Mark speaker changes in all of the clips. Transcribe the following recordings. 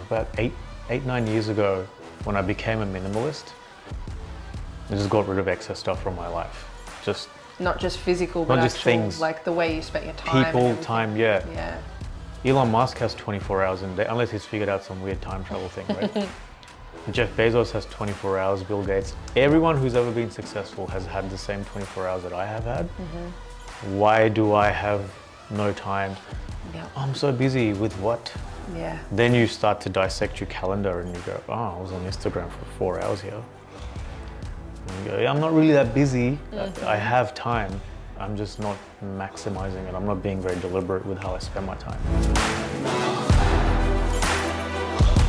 Speaker 1: about eight, 9 years ago, when I became a minimalist, I just got rid of excess stuff from my life. Just
Speaker 2: not just physical, but
Speaker 1: not just
Speaker 2: actual,
Speaker 1: things,
Speaker 2: like the way you spent your time.
Speaker 1: People, time, yeah.
Speaker 2: Yeah.
Speaker 1: Elon Musk has 24 hours in a day, unless he's figured out some weird time travel thing, right? Jeff Bezos has 24 hours, Bill Gates. Everyone who's ever been successful has had the same 24 hours that I have had. Why do I have no time?
Speaker 2: Yeah.
Speaker 1: I'm so busy with what?
Speaker 2: Yeah.
Speaker 1: Then you start to dissect your calendar and you go, oh, I was on Instagram for 4 hours here. And you go, yeah, I'm not really that busy. I have time. I'm just not maximizing it. I'm not being very deliberate with how I spend my time.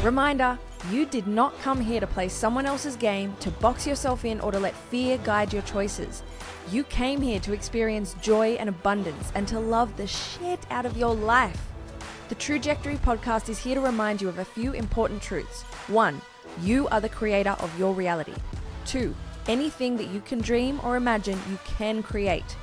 Speaker 3: Reminder, you did not come here to play someone else's game, to box yourself in, or to let fear guide your choices. You came here to experience joy and abundance and to love the shit out of your life. The Truejectory podcast is here to remind you of a few important truths. 1, you are the creator of your reality. 2, anything that you can dream or imagine, you can create.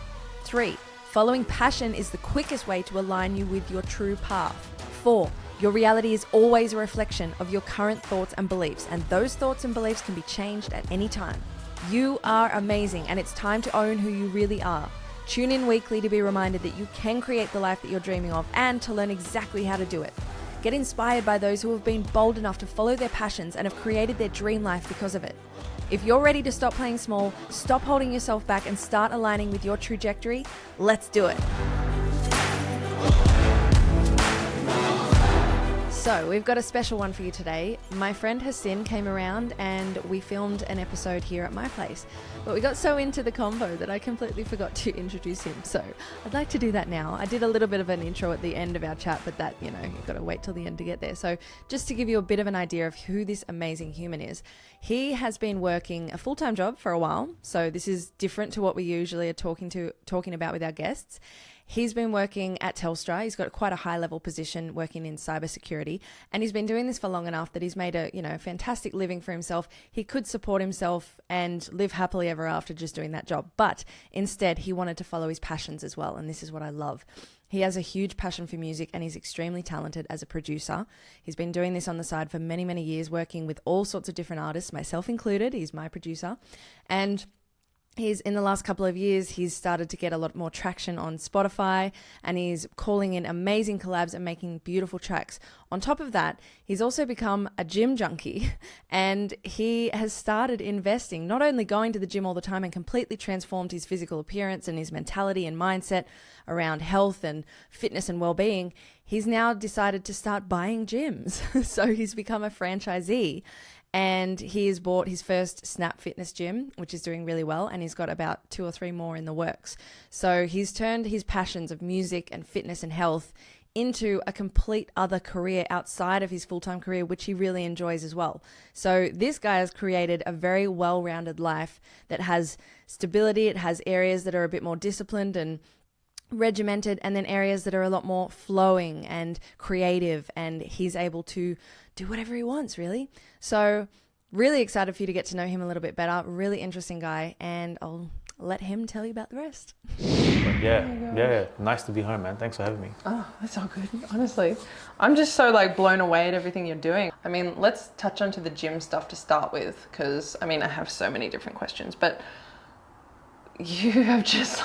Speaker 3: 3, following passion is the quickest way to align you with your true path. 4, your reality is always a reflection of your current thoughts and beliefs, and those thoughts and beliefs can be changed at any time. You are amazing, and it's time to own who you really are. Tune in weekly to be reminded that you can create the life that you're dreaming of and to learn exactly how to do it. Get inspired by those who have been bold enough to follow their passions and have created their dream life because of it. If you're ready to stop playing small, stop holding yourself back, and start aligning with your trajectory, let's do it. So we've got a special one for you today. My friend HASIN came around and we filmed an episode here at my place, but we got so into the convo that I completely forgot to introduce him. So I'd like to do that now. I did a little bit of an intro at the end of our chat, but that, you've got to wait till the end to get there. So just to give you a bit of an idea of who this amazing human is, he has been working a full-time job for a while. So this is different to what we usually are talking about with our guests. He's been working at Telstra. He's got quite a high level position working in cybersecurity, and he's been doing this for long enough that he's made a fantastic living for himself. He could support himself and live happily ever after just doing that job, but instead he wanted to follow his passions as well, and this is what I love. He has a huge passion for music and he's extremely talented as a producer. He's been doing this on the side for many, many years, working with all sorts of different artists, myself included. He's my producer, and in the last couple of years, he's started to get a lot more traction on Spotify, and he's calling in amazing collabs and making beautiful tracks. On top of that, he's also become a gym junkie, and he has started investing, not only going to the gym all the time, and completely transformed his physical appearance and his mentality and mindset around health and fitness and well-being. He's now decided to start buying gyms. So he's become a franchisee. And he has bought his first Snr Fitness gym, which is doing really well. And he's got about 2 or 3 more in the works. So he's turned his passions of music and fitness and health into a complete other career outside of his full-time career, which he really enjoys as well. So this guy has created a very well-rounded life that has stability. It has areas that are a bit more disciplined and regimented, and then areas that are a lot more flowing and creative, and he's able to do whatever he wants, really. So really excited for you to get to know him a little bit better. Really interesting guy, and I'll let him tell you about the rest.
Speaker 1: Yeah. Nice to be home, man. Thanks for having me.
Speaker 2: Oh, that's all good. Honestly, I'm just so blown away at everything you're doing. I mean, let's touch onto the gym stuff to start with, because I have so many different questions, but you have just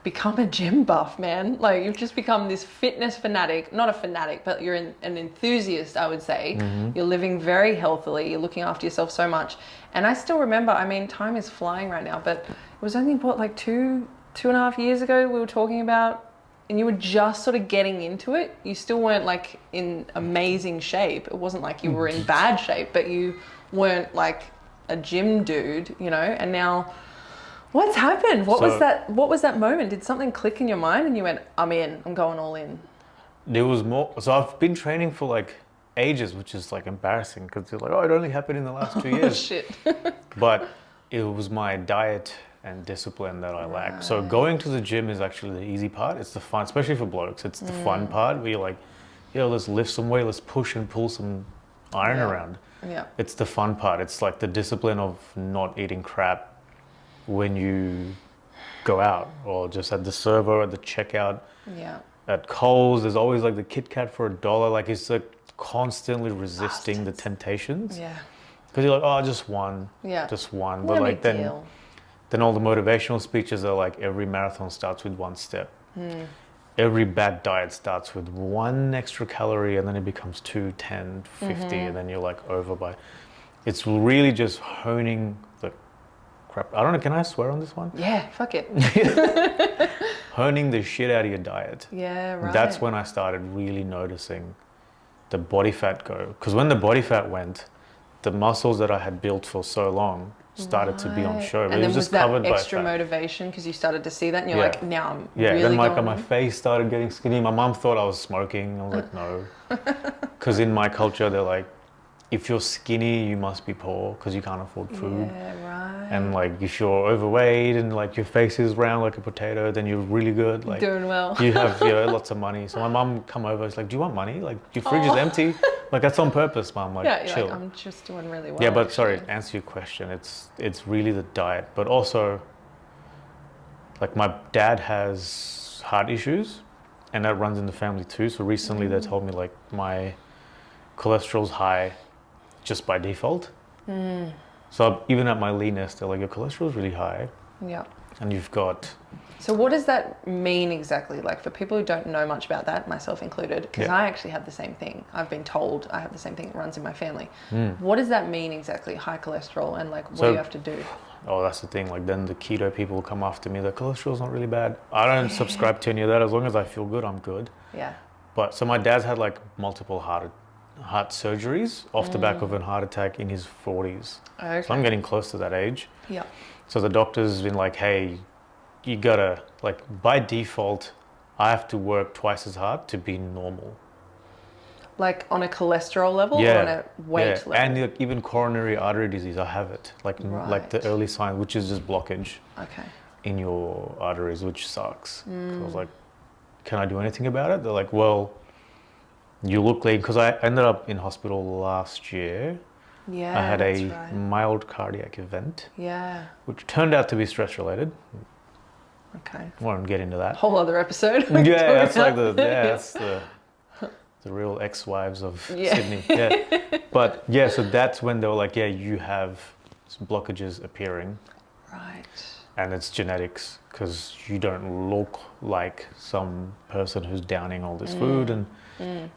Speaker 2: become a gym buff, man. You've just become this fitness fanatic. Not a fanatic, but you're an enthusiast, I would say. You're living very healthily. You're looking after yourself so much. And I still remember, time is flying right now, but it was only two and a half years ago we were talking about, and you were just sort of getting into it. You still weren't in amazing shape. It wasn't like you were in bad shape, but you weren't a gym dude, and now what's happened? What was that moment? Did something click in your mind and you went, I'm going all in?
Speaker 1: There was more. So I've been training for ages, which is embarrassing, because you're it only happened in the last 2 years.
Speaker 2: Shit.
Speaker 1: But it was my diet and discipline that I lack. Right. So going to the gym is actually the easy part. It's the fun, especially for blokes. It's the fun part where you're let's lift some weight, let's push and pull some iron around.
Speaker 2: Yeah.
Speaker 1: It's the fun part. It's the discipline of not eating crap when you go out, or just at the server, at the checkout.
Speaker 2: Yeah.
Speaker 1: at Coles, there's always like the Kit Kat for $1. Like it's like constantly resisting the temptations.
Speaker 2: Yeah.
Speaker 1: Because you're like, oh, just one.
Speaker 2: Yeah.
Speaker 1: Just one.
Speaker 2: No
Speaker 1: But like
Speaker 2: big deal.
Speaker 1: then all the motivational speeches are like every marathon starts with one step. Every bad diet starts with one extra calorie and then it becomes 2, 10, 50 and then you're like over by. It's really just honing the crap. I don't know, can I swear on this one?
Speaker 2: Yeah, fuck it.
Speaker 1: Honing the shit out of your diet.
Speaker 2: Yeah, right.
Speaker 1: That's when I started really noticing the body fat go. Because when the body fat went, the muscles that I had built for so long started to be on show. But
Speaker 2: And
Speaker 1: it
Speaker 2: then
Speaker 1: was
Speaker 2: was
Speaker 1: just
Speaker 2: that
Speaker 1: covered by
Speaker 2: extra
Speaker 1: fat.
Speaker 2: motivation because you started to see that and you're
Speaker 1: Yeah.
Speaker 2: like, now I'm
Speaker 1: Yeah,
Speaker 2: really
Speaker 1: then like
Speaker 2: going
Speaker 1: my
Speaker 2: in.
Speaker 1: face started getting skinny. My mum thought I was smoking. I was like, no. Because in my culture, they're like, if you're skinny, you must be poor because you can't afford food.
Speaker 2: Yeah, right.
Speaker 1: And like if you're overweight and like your face is round like a potato, then you're really good. Like
Speaker 2: Doing well.
Speaker 1: you have lots of money. So my mum come over, she's like, do you want money? Like your fridge is empty. Like that's on purpose, mum. Like
Speaker 2: Yeah, you're
Speaker 1: chill.
Speaker 2: like, I'm just doing really well.
Speaker 1: Yeah, but sorry,
Speaker 2: actually.
Speaker 1: answer your question. It's really the diet, but also like my dad has heart issues and that runs in the family too. So recently they told me like my cholesterol's high just by default. So even at my leanest, they're like, your cholesterol's really high
Speaker 2: Yeah.
Speaker 1: and you've got,
Speaker 2: So what does that mean exactly? Like for people who don't know much about that, myself included, because
Speaker 1: Yeah.
Speaker 2: I actually have the same thing. I've been told I have the same thing that runs in my family. What does that mean exactly, high cholesterol, and like what do
Speaker 1: So-
Speaker 2: you have to do?
Speaker 1: oh, that's the thing. Like then the keto people come after me. The cholesterol's not really bad. I don't subscribe to any of that. As long as I feel good, I'm good.
Speaker 2: Yeah.
Speaker 1: But so my dad's had like multiple heart surgeries off the back of a heart attack in his 40s.
Speaker 2: Okay.
Speaker 1: So I'm getting close to that age.
Speaker 2: Yeah.
Speaker 1: So the doctor's been like, hey, you gotta, like by default, I have to work twice as hard to be normal.
Speaker 2: Like on a cholesterol level or on a weight level?
Speaker 1: And like, even coronary artery disease, I have it. Like the
Speaker 2: Right.
Speaker 1: early sign, which is just blockage
Speaker 2: Okay.
Speaker 1: in your arteries, which sucks. So I was like, can I do anything about it? They're like, well, you look lean, because I ended up in hospital last year.
Speaker 2: Yeah.
Speaker 1: I had
Speaker 2: that's
Speaker 1: a
Speaker 2: right.
Speaker 1: mild cardiac event,
Speaker 2: Yeah.
Speaker 1: which turned out to be stress related.
Speaker 2: Okay.
Speaker 1: I won't get into that.
Speaker 2: Whole other episode.
Speaker 1: Yeah, that's like that's the real ex-wives of
Speaker 2: Yeah.
Speaker 1: Sydney. Yeah. But yeah, so that's when they were like, yeah, you have some blockages appearing
Speaker 2: Right.
Speaker 1: and it's genetics because you don't look like some person who's downing all this food and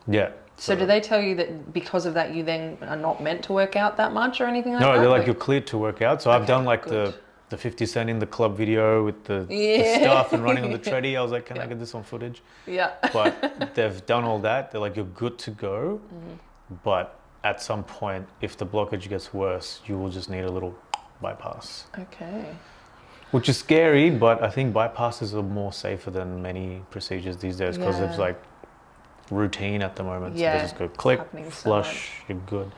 Speaker 1: yeah.
Speaker 2: So do they tell you that because of that you then are not meant to work out that much or anything like
Speaker 1: No,
Speaker 2: that?
Speaker 1: they're like, you're cleared to work out. So I've
Speaker 2: Okay,
Speaker 1: done like
Speaker 2: good.
Speaker 1: the 50 Cent in the club video with the
Speaker 2: Yeah.
Speaker 1: stuff and running on the treadie. I was like, can I get this on footage?
Speaker 2: Yeah.
Speaker 1: But they've done all that. They're like, you're good to go. But at some point, if the blockage gets worse, you will just need a little bypass.
Speaker 2: Okay.
Speaker 1: Which is scary, but I think bypasses are more safer than many procedures these days because it's
Speaker 2: Yeah.
Speaker 1: like routine at the moment.
Speaker 2: Yeah,
Speaker 1: So they just go click,
Speaker 2: happening so
Speaker 1: flush, you're good.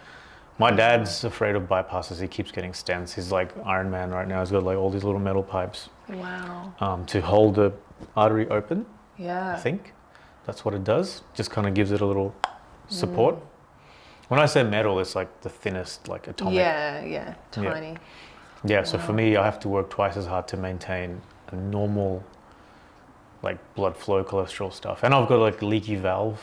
Speaker 1: My dad's afraid of bypasses. He keeps getting stents. He's like Iron Man right now. He's got like all these little metal pipes
Speaker 2: Wow.
Speaker 1: to hold the artery open.
Speaker 2: Yeah.
Speaker 1: I think that's what it does. Just kind of gives it a little support. When I say metal, it's like the thinnest, like atomic.
Speaker 2: Yeah, yeah. Tiny.
Speaker 1: Yeah, so for me, I have to work twice as hard to maintain a normal, like blood flow cholesterol stuff. And I've got like leaky valve,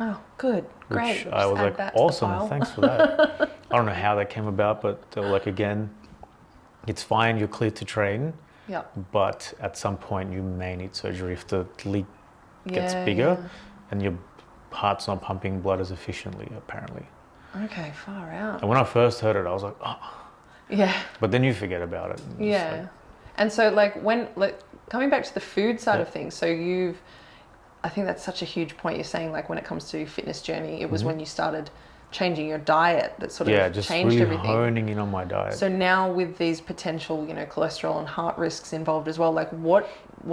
Speaker 2: Oh, good. Great.
Speaker 1: which
Speaker 2: We'll
Speaker 1: I
Speaker 2: just
Speaker 1: was
Speaker 2: add
Speaker 1: like,
Speaker 2: that to the
Speaker 1: awesome,
Speaker 2: file.
Speaker 1: thanks for that. I don't know how that came about, but they were like, again, it's fine, you're cleared to train,
Speaker 2: Yeah.
Speaker 1: but at some point you may need surgery if the leak gets
Speaker 2: Yeah,
Speaker 1: bigger and your heart's not pumping blood as efficiently, apparently.
Speaker 2: yeah. Okay, far out.
Speaker 1: And when I first heard it, I was like, oh,
Speaker 2: Yeah.
Speaker 1: but then you forget about it. And it's
Speaker 2: Yeah.
Speaker 1: like,
Speaker 2: And so like when coming back to the food side of things, so I think that's such a huge point you're saying, like when it comes to fitness journey, it was when you started changing your diet that sort of
Speaker 1: just
Speaker 2: changed
Speaker 1: really
Speaker 2: everything.
Speaker 1: honing in on my diet.
Speaker 2: So now with these potential, cholesterol and heart risks involved as well, like what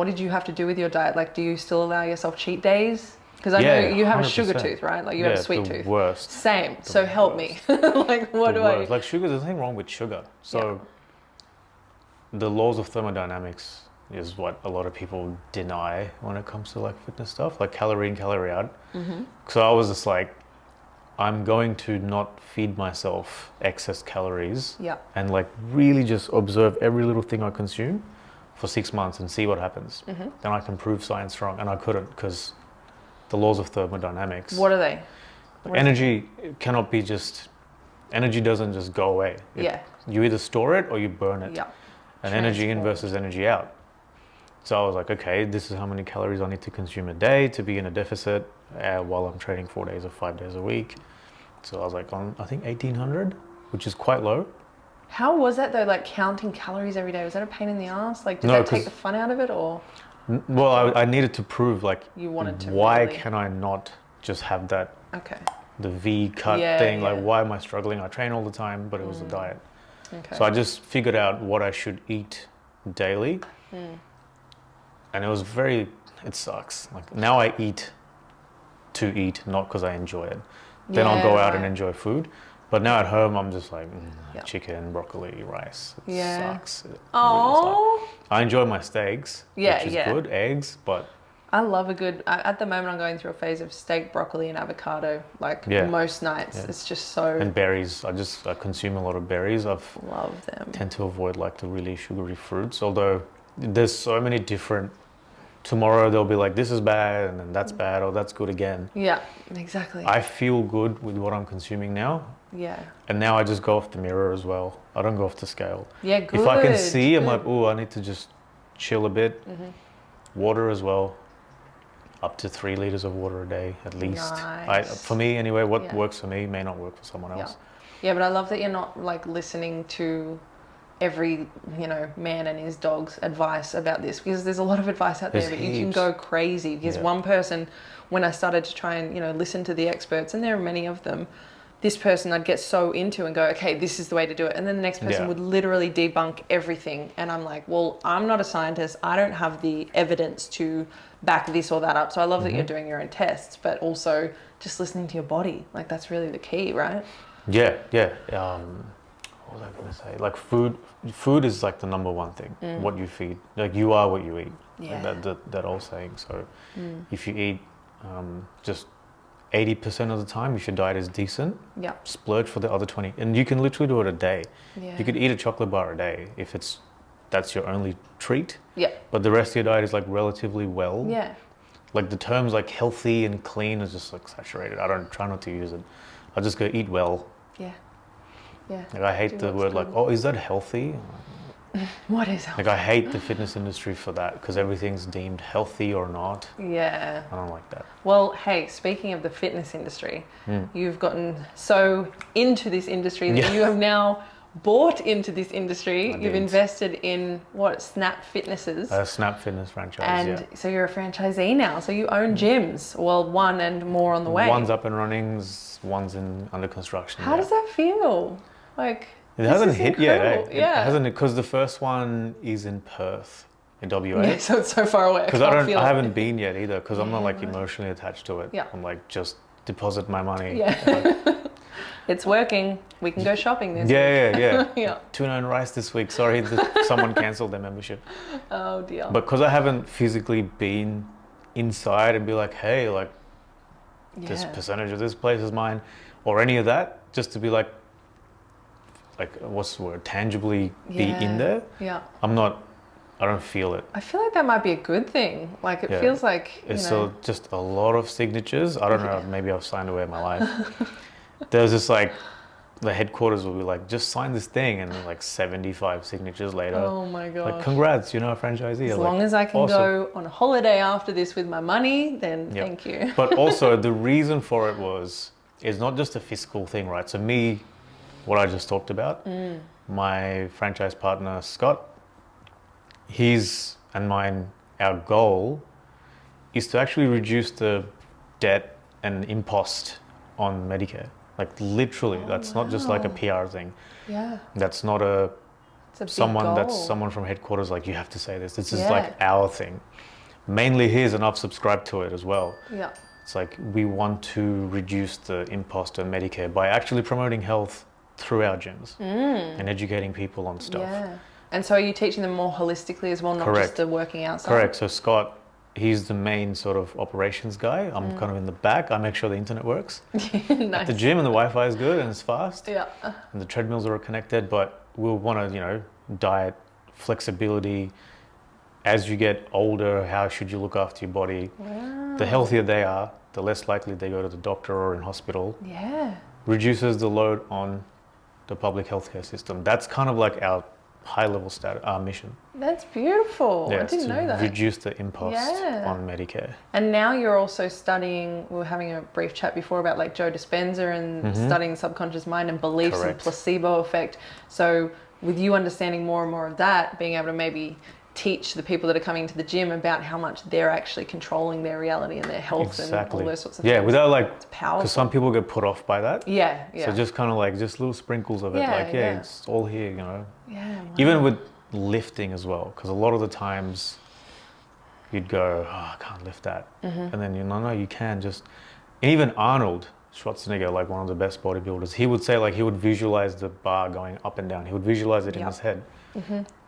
Speaker 2: did you have to do with your diet? Like do you still allow yourself cheat days? Because I know you have a sugar
Speaker 1: 100%.
Speaker 2: tooth, right? Like you have a sweet
Speaker 1: the
Speaker 2: tooth.
Speaker 1: Worst.
Speaker 2: Same. So help me. Like what
Speaker 1: The
Speaker 2: do I
Speaker 1: worst. Like sugar, there's nothing wrong with sugar. So the laws of thermodynamics is what a lot of people deny when it comes to like fitness stuff, like calorie in, calorie out. So I was just like, I'm going to not feed myself excess calories
Speaker 2: Yeah.
Speaker 1: and like really just observe every little thing I consume for 6 months and see what happens. Then I can prove science wrong. And I couldn't because the laws of thermodynamics.
Speaker 2: What are they?
Speaker 1: Energy cannot be just, energy doesn't just go away. You either store it or you burn it.
Speaker 2: Yeah.
Speaker 1: And energy in versus energy out. So I was like, okay, this is how many calories I need to consume a day to be in a deficit while I'm training 4 days or 5 days a week. So I was like on, I think 1800, which is quite low.
Speaker 2: How was that though? Like counting calories every day, was that a pain in the ass? Like, did
Speaker 1: No,
Speaker 2: that take the fun out of it, or?
Speaker 1: Well, I needed to prove, like,
Speaker 2: You wanted to
Speaker 1: why
Speaker 2: really-
Speaker 1: can I not just have that,
Speaker 2: Okay.
Speaker 1: the V cut
Speaker 2: Yeah,
Speaker 1: thing?
Speaker 2: yeah.
Speaker 1: Like, why am I struggling? I train all the time, but it was the diet.
Speaker 2: Okay.
Speaker 1: So I just figured out what I should eat daily. And it was it sucks. Like, now I eat to eat, not because I enjoy it. Then I'll go out and enjoy food. But now at home, I'm just like, chicken, broccoli, rice. It sucks. It really sucks. I enjoy my steaks, which is good, eggs, but...
Speaker 2: I love a good, at the moment I'm going through a phase of steak, broccoli and avocado, like most nights. It's just so...
Speaker 1: And berries, I consume a lot of berries.
Speaker 2: Love them.
Speaker 1: Tend to avoid like the really sugary fruits, although there's so many different... Tomorrow they'll be like, this is bad, and then that's bad, or that's good again.
Speaker 2: Yeah, exactly.
Speaker 1: I feel good with what I'm consuming now.
Speaker 2: Yeah.
Speaker 1: And now I just go off the mirror as well. I don't go off the scale.
Speaker 2: Yeah, good.
Speaker 1: If I can see, I'm like, oh, I need to just chill a bit. Water as well. Up to 3 liters of water a day, at least.
Speaker 2: Nice.
Speaker 1: For me, anyway, what works for me may not work for someone else.
Speaker 2: Yeah, but I love that you're not like listening to every, man and his dog's advice about this, because there's a lot of advice out there, but you can go crazy. Because one person, when I started to try and, listen to the experts, and there are many of them, this person I'd get so into and go, okay, this is the way to do it. And then the next person would literally debunk everything. And I'm like, well, I'm not a scientist. I don't have the evidence to back this or that up. So I love that you're doing your own tests, but also just listening to your body. Like, that's really the key, right?
Speaker 1: Yeah. What was I going to say? Like, food is like the number one thing. What you feed. Like, you are what you eat.
Speaker 2: Yeah.
Speaker 1: Like that old saying. So if you eat just 80% of the time, if your diet is decent, splurge for the other 20. And you can literally do it a day. You could eat a chocolate bar a day if that's your only treat. But the rest of your diet is like relatively well. Like the terms like healthy and clean is just like saturated. I don't try not to use it. I just go eat well. Like, I hate the word like, oh, is that healthy?
Speaker 2: What is healthy?
Speaker 1: Like, I hate the fitness industry for that, because everything's deemed healthy or not. I don't like that.
Speaker 2: Well, hey, speaking of the fitness industry, you've gotten so into this industry that you have now bought into this industry. You've invested in Snap Fitnesses.
Speaker 1: Snap Fitness franchise,
Speaker 2: and so you're a franchisee now. So you own gyms. Well, one and more on the way.
Speaker 1: One's up and running, one's under construction.
Speaker 2: How does that feel? Like,
Speaker 1: it hasn't hit yet, eh?
Speaker 2: It hasn't,
Speaker 1: because the first one is in Perth, in WA.
Speaker 2: Yeah, so it's so far away.
Speaker 1: Because I haven't been yet either, because I'm not like emotionally attached to it. I'm like, just deposit my money.
Speaker 2: It's working. We can go shopping this week.
Speaker 1: Yeah. Tuna and rice this week. Sorry, someone cancelled their membership.
Speaker 2: Oh dear.
Speaker 1: But because I haven't physically been inside and be like, hey, like, this percentage of this place is mine, or any of that, just to be like what's the word, tangibly be in there. I don't feel it.
Speaker 2: I feel like that might be a good thing. Like, it feels like,
Speaker 1: it's just a lot of signatures. I don't know, maybe I've signed away my life. There's just like, the headquarters will be like, just sign this thing, and then like 75 signatures later.
Speaker 2: Oh my gosh.
Speaker 1: Like, congrats, a franchisee.
Speaker 2: As long as I can go on a holiday after this with my money, then thank you.
Speaker 1: But also, the reason for it is not just a fiscal thing, right? So me, what I just talked about, my franchise partner, Scott, his and mine, our goal is to actually reduce the debt and impost on Medicare. Like, literally, that's not just like a PR thing. That's not someone from headquarters like, you have to say this. This is like our thing. Mainly his, and I've subscribed to it as well. It's like, we want to reduce the impost on Medicare by actually promoting health through our gyms and educating people on stuff.
Speaker 2: And so are you teaching them more holistically as well, not just the working out side?
Speaker 1: Correct. So Scott, he's the main sort of operations guy. I'm kind of in the back. I make sure the internet works at the gym, and the Wi-Fi is good and it's fast. And the treadmills are connected, but we'll want to, diet, flexibility, as you get older, how should you look after your body?
Speaker 2: Wow.
Speaker 1: The healthier they are, the less likely they go to the doctor or in hospital.
Speaker 2: Yeah.
Speaker 1: Reduces the load on the public healthcare system. That's kind of like our high-level mission.
Speaker 2: That's beautiful.
Speaker 1: Yeah,
Speaker 2: I didn't know that.
Speaker 1: Reduce the impost
Speaker 2: Yeah.
Speaker 1: on Medicare.
Speaker 2: And now you're also studying, we were having a brief chat before about like Joe Dispenza and studying subconscious mind and beliefs and placebo effect. So with you understanding more and more of that, being able to maybe teach the people that are coming to the gym about how much they're actually controlling their reality and their health and all those sorts of things.
Speaker 1: Yeah, without like,
Speaker 2: it's powerful.
Speaker 1: Because some people get put off by that.
Speaker 2: Yeah, yeah.
Speaker 1: So just kind of like, just little sprinkles of it.
Speaker 2: Yeah,
Speaker 1: like,
Speaker 2: yeah.
Speaker 1: it's all here, you know.
Speaker 2: Yeah. Wow.
Speaker 1: Even with lifting as well, because a lot of the times you'd go, oh, I can't lift that. And then, no, you can just, and even Arnold Schwarzenegger, like one of the best bodybuilders, he would say like, he would visualize the bar going up and down. He would visualize it in his head.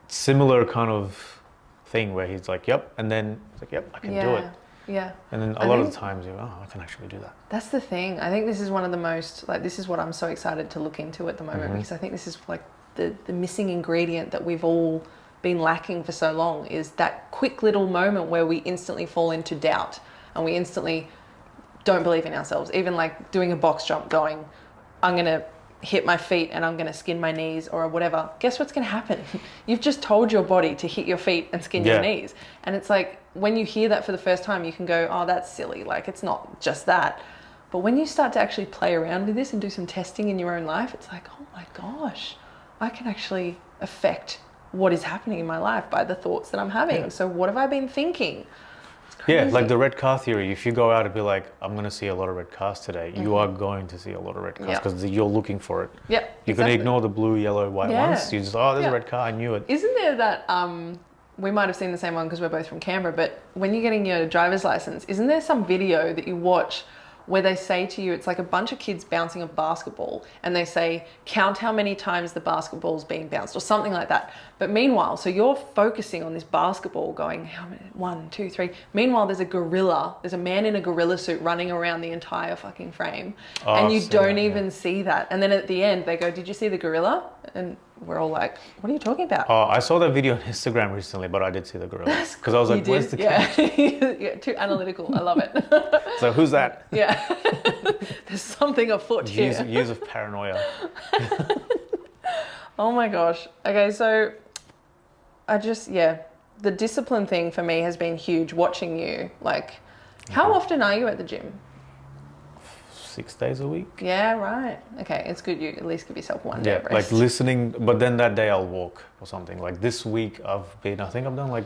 Speaker 1: Similar kind of thing where he's like, yep, and then it's like, yep, I can do it.
Speaker 2: Yeah.
Speaker 1: And then a lot of the times you're, oh, I can actually do that.
Speaker 2: That's the thing. I think this is one of the most, like, this is what I'm so excited to look into at the moment, because I think this is like the missing ingredient that we've all been lacking for so long, is that quick little moment where we instantly fall into doubt and we instantly don't believe in ourselves. Even like doing a box jump, going, I'm going to hit my feet and I'm going to skin my knees or whatever. Guess what's going to happen? You've just told your body to hit your feet and skin your knees. And it's like, when you hear that for the first time, you can go, oh, that's silly. Like, it's not just that. But when you start to actually play around with this and do some testing in your own life, it's like, oh my gosh, I can actually affect what is happening in my life by the thoughts that I'm having. So what have I been thinking?
Speaker 1: Yeah, like the red car theory. If you go out and be like, I'm going to see a lot of red cars today, you are going to see a lot of red cars because you're looking for it.
Speaker 2: Yeah,
Speaker 1: you can ignore the blue, yellow, white ones. You just, oh, there's a red car, I knew it.
Speaker 2: Isn't there that, we might have seen the same one because we're both from Canberra, but when you're getting your driver's license, isn't there some video that you watch where they say to you, it's like a bunch of kids bouncing a basketball and they say, count how many times the basketball's being bounced or something like that. But meanwhile, so you're focusing on this basketball going, how many, 1, 2, 3. Meanwhile, there's a man in a gorilla suit running around the entire fucking frame. And you don't even see that. And then at the end, they go, did you see the gorilla? And we're all like, what are you talking about?
Speaker 1: Oh, I saw that video on Instagram recently, but I did see the gorilla. Because I was like, where's the cat?
Speaker 2: Yeah, too analytical. I love it.
Speaker 1: So who's that?
Speaker 2: Yeah. There's something afoot here.
Speaker 1: Years of paranoia.
Speaker 2: Oh my gosh. Okay, so the discipline thing for me has been huge watching you. Like, how often are you at the gym?
Speaker 1: 6 days a week.
Speaker 2: Yeah, right. Okay, it's good you at least give yourself one day of rest.
Speaker 1: Like listening, but then that day I'll walk or something. Like this week I think I've done like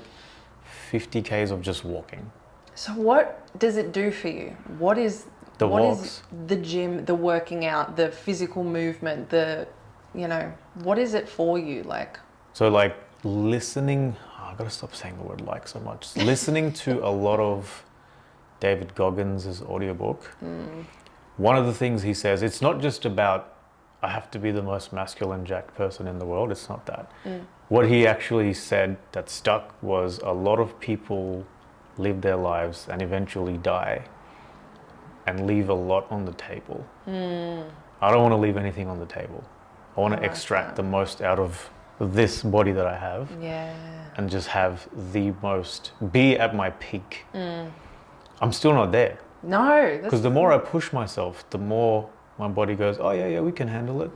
Speaker 1: 50 Ks of just walking.
Speaker 2: So what does it do for you? What is the gym, the working out, the physical movement, what is it for you? Like,
Speaker 1: so like listening, I gotta stop saying the word like so much. Listening to a lot of David Goggins' audiobook. One of the things he says, it's not just about, I have to be the most masculine jacked person in the world. It's not that. What he actually said that stuck was a lot of people live their lives and eventually die and leave a lot on the table. I don't want to leave anything on the table. I want to extract the most out of this body that I have and just have be at my peak. I'm still not there.
Speaker 2: No.
Speaker 1: Because the more I push myself, the more my body goes, oh yeah, we can handle it.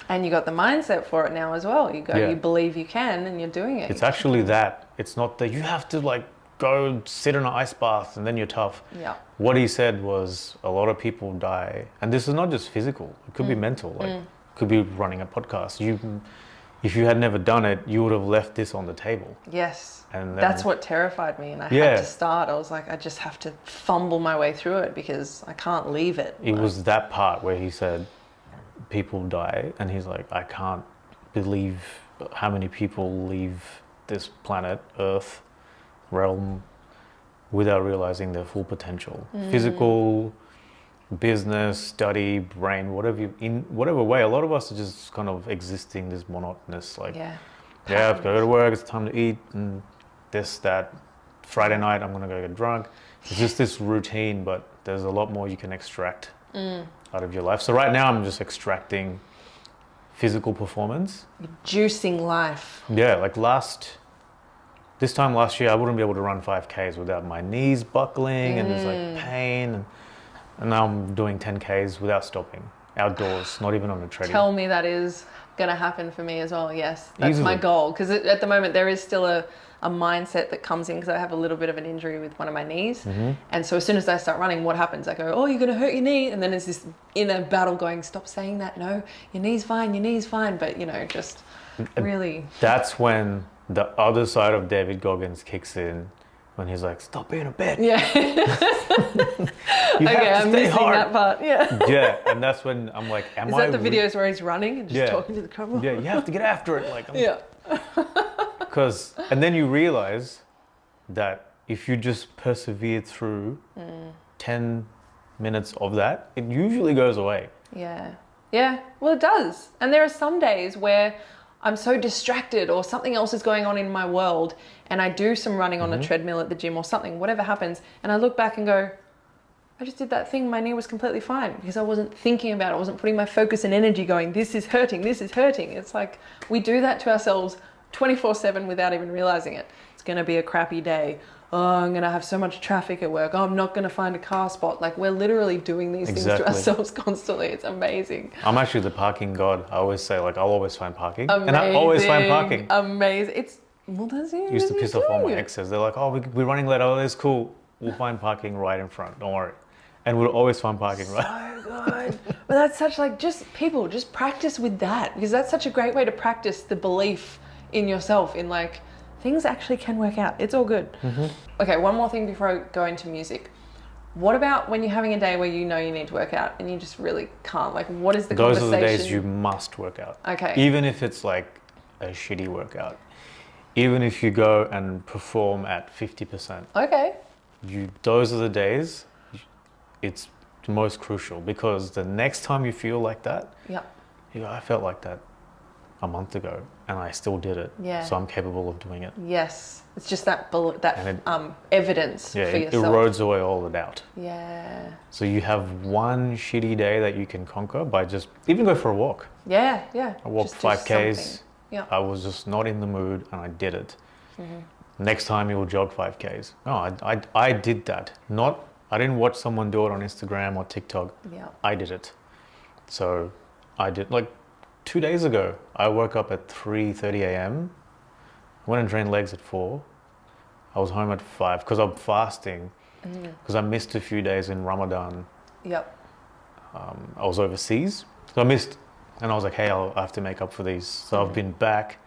Speaker 2: And you got the mindset for it now as well. You you believe you can and you're doing it.
Speaker 1: It's actually that. It's not that you have to like go sit in an ice bath and then you're tough.
Speaker 2: Yeah.
Speaker 1: What he said was a lot of people die. And this is not just physical. It could be mental. Like it could be running a podcast. If you had never done it, you would have left this on the table.
Speaker 2: Yes.
Speaker 1: And
Speaker 2: that's what terrified me. And I had to start. I was like, I just have to fumble my way through it because I can't leave it.
Speaker 1: It was that part where he said, people die. And he's like, I can't believe how many people leave this planet, Earth, realm, without realizing their full potential. Physical, business, study, brain, in whatever way. A lot of us are just kind of existing this monotonous, like, I've got to go to work, it's time to eat, and this, that. Friday night, I'm going to go get drunk. It's just this routine, but there's a lot more you can extract out of your life. So right now, I'm just extracting physical performance.
Speaker 2: Juicing life.
Speaker 1: Yeah, like last This time last year, I wouldn't be able to run 5Ks without my knees buckling and there's like pain. And now I'm doing 10Ks without stopping, outdoors, not even on a treadmill.
Speaker 2: Tell me that is going to happen for me as well. Yes, that's
Speaker 1: Easily.
Speaker 2: my goal. Because at the moment, there is still a mindset that comes in because I have a little bit of an injury with one of my knees. And so as soon as I start running, what happens? I go, oh, you're going to hurt your knee. And then there's this inner battle going, stop saying that. No, your knee's fine, your knee's fine. But, you know, just really.
Speaker 1: That's when the other side of David Goggins kicks in, when he's like, stop being a bitch.
Speaker 2: Yeah.
Speaker 1: You have to
Speaker 2: I'm
Speaker 1: stay
Speaker 2: missing
Speaker 1: hard.
Speaker 2: that part. Yeah.
Speaker 1: Yeah, and that's when I'm like, am
Speaker 2: Is
Speaker 1: I...
Speaker 2: that the videos where he's running and just talking to the camera?
Speaker 1: Yeah, you have to get after it. Like,
Speaker 2: Yeah.
Speaker 1: And then you realize that if you just persevere through 10 minutes of that, it usually goes away.
Speaker 2: Yeah. Yeah. Well, it does. And there are some days where I'm so distracted or something else is going on in my world and I do some running on a treadmill at the gym or something, whatever happens, and I look back and go, I just did that thing, my knee was completely fine because I wasn't thinking about it, I wasn't putting my focus and energy going, this is hurting, this is hurting. It's like we do that to ourselves 24/7 without even realizing it. It's going to be a crappy day. Oh, I'm going to have so much traffic at work. Oh, I'm not going to find a car spot. Like we're literally doing these things to ourselves constantly. It's amazing.
Speaker 1: I'm actually the parking god. I always say, like, I'll always find parking.
Speaker 2: Amazing.
Speaker 1: And I always find parking.
Speaker 2: Amazing. It's, well, does it?
Speaker 1: Used to piss off all my exes. They're like, oh, we're running late. Oh, that's cool. We'll find parking right in front. Don't worry. And we'll always find parking right.
Speaker 2: So good. But that's such like, just practice with that because that's such a great way to practice the belief in yourself in like, things actually can work out. It's all good. Okay, one more thing before I go into music. What about when you're having a day where you know you need to work out and you just really can't? Like, what is the
Speaker 1: Those
Speaker 2: conversation?
Speaker 1: are the days you must work out.
Speaker 2: Okay.
Speaker 1: Even if it's like a shitty workout. Even if you go and perform at 50%.
Speaker 2: Okay.
Speaker 1: Those are the days it's most crucial because the next time you feel like that,
Speaker 2: Yeah.
Speaker 1: you go, I felt like that a month ago and I still did it.
Speaker 2: Yeah.
Speaker 1: So I'm capable of doing it.
Speaker 2: Yes. It's just that evidence
Speaker 1: Yeah,
Speaker 2: for
Speaker 1: it
Speaker 2: yourself.
Speaker 1: erodes away all the doubt.
Speaker 2: Yeah.
Speaker 1: So you have one shitty day that you can conquer by just even go for a walk.
Speaker 2: Yeah, yeah.
Speaker 1: I walked
Speaker 2: Just do
Speaker 1: 5Ks.
Speaker 2: something. Yeah.
Speaker 1: I was just not in the mood and I did it. Next time you'll jog 5Ks. No, I did that. I didn't watch someone do it on Instagram or TikTok.
Speaker 2: Yeah.
Speaker 1: I did it. So I did, like 2 days ago, I woke up at 3:30 a.m. Went and trained legs at 4. I was home at 5 because I'm fasting because I missed a few days in Ramadan.
Speaker 2: Yep.
Speaker 1: I was overseas. So I missed, and I was like, hey, I have to make up for these. So I've been back.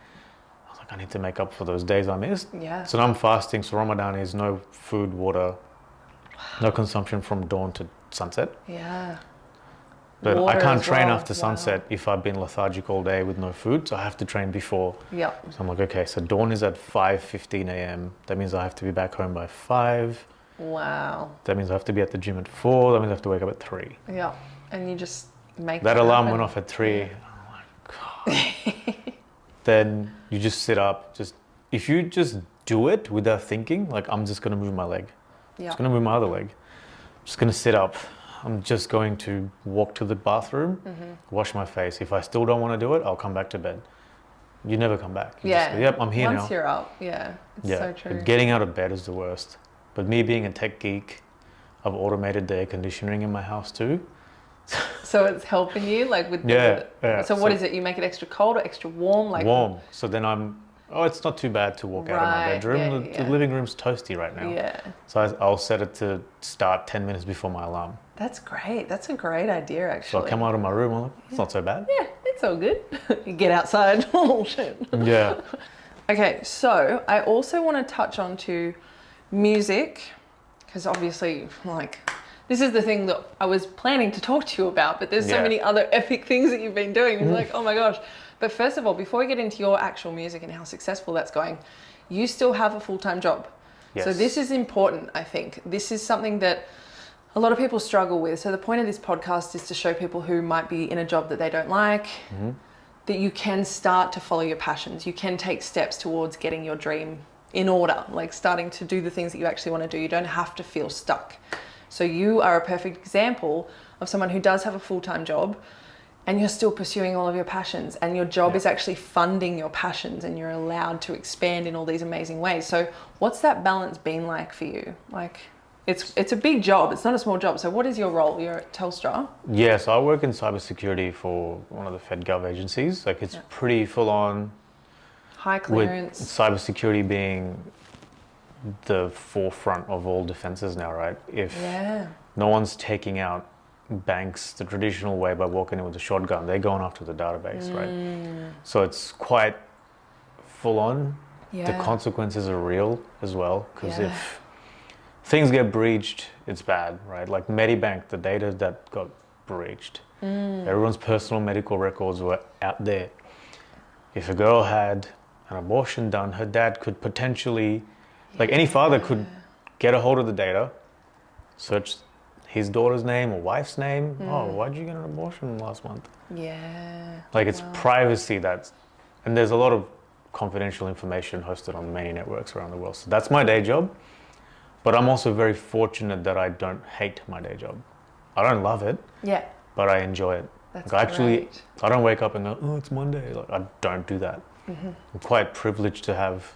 Speaker 1: I was like, I need to make up for those days I missed.
Speaker 2: Yeah.
Speaker 1: So now I'm fasting. So Ramadan is no food, water, no consumption from dawn to sunset.
Speaker 2: Yeah.
Speaker 1: But
Speaker 2: Water
Speaker 1: I can't
Speaker 2: as
Speaker 1: train
Speaker 2: well.
Speaker 1: after sunset if I've been lethargic all day with no food. So I have to train before.
Speaker 2: Yep.
Speaker 1: So I'm like, okay, so dawn is at 5:15 a.m. That means I have to be back home by 5.
Speaker 2: Wow.
Speaker 1: That means I have to be at the gym at 4. That means I have to wake up at 3.
Speaker 2: Yeah. And you just make
Speaker 1: That alarm
Speaker 2: happen.
Speaker 1: went off at 3. Oh my God. Then you just sit up. If you just do it without thinking, like I'm just going to move my leg.
Speaker 2: Yeah.
Speaker 1: Just going to move my other leg. I'm just going to sit up. I'm just going to walk to the bathroom, wash my face. If I still don't want to do it, I'll come back to bed. You never come back. You just go, yep, I'm here now.
Speaker 2: Once you're up, yeah. It's so true.
Speaker 1: But getting out of bed is the worst. But me being a tech geek, I've automated the air conditioning in my house too.
Speaker 2: So it's helping you like with
Speaker 1: Yeah.
Speaker 2: So what is it? You make it extra cold or extra warm? Like
Speaker 1: warm. So then it's not too bad to walk out of my
Speaker 2: Right,
Speaker 1: bedroom.
Speaker 2: yeah.
Speaker 1: The living room's toasty right now.
Speaker 2: Yeah.
Speaker 1: So I'll set it to start 10 minutes before my alarm.
Speaker 2: That's great. That's a great idea
Speaker 1: So
Speaker 2: actually.
Speaker 1: I come out of my room, I'm like, it's not so bad.
Speaker 2: Yeah, it's all good. You get outside. Oh shit.
Speaker 1: Yeah.
Speaker 2: Okay, so I also want to touch on to music because obviously like this is the thing that I was planning to talk to you about, but there's so
Speaker 1: Yeah.
Speaker 2: many other epic things that you've been doing. It's like, oh my gosh. But first of all, before we get into your actual music and how successful that's going, you still have a full-time job.
Speaker 1: Yes.
Speaker 2: So this is important, I think. This is something that a lot of people struggle with. So the point of this podcast is to show people who might be in a job that they don't like, that you can start to follow your passions. You can take steps towards getting your dream in order, like starting to do the things that you actually want to do. You don't have to feel stuck. So you are a perfect example of someone who does have a full-time job and you're still pursuing all of your passions, and your job is actually funding your passions, and you're allowed to expand in all these amazing ways. So what's that balance been like for you? Like, it's a big job, it's not a small job. So what is your role? You're at Telstra?
Speaker 1: Yeah, so I work in cybersecurity for one of the Fed Gov agencies. Like, it's pretty full on.
Speaker 2: High clearance.
Speaker 1: With cybersecurity being the forefront of all defenses now, right? If no one's taking out banks the traditional way by walking in with a shotgun, they're going after the database, right? So it's quite full on. The consequences are real as well, because if things get breached, it's bad, right? Like Medibank, the data that got breached, everyone's personal medical records were out there. If a girl had an abortion done, her dad could potentially, like any father could get a hold of the data, search his daughter's name or wife's name. Oh, why'd you get an abortion last month? Like, it's privacy and there's a lot of confidential information hosted on many networks around the world. So that's my day job. But I'm also very fortunate that I don't hate my day job. I don't love it, but I enjoy it.
Speaker 2: That's
Speaker 1: like,
Speaker 2: great.
Speaker 1: I don't wake up and go, oh, it's Monday. Like, I don't do that. I'm quite privileged to have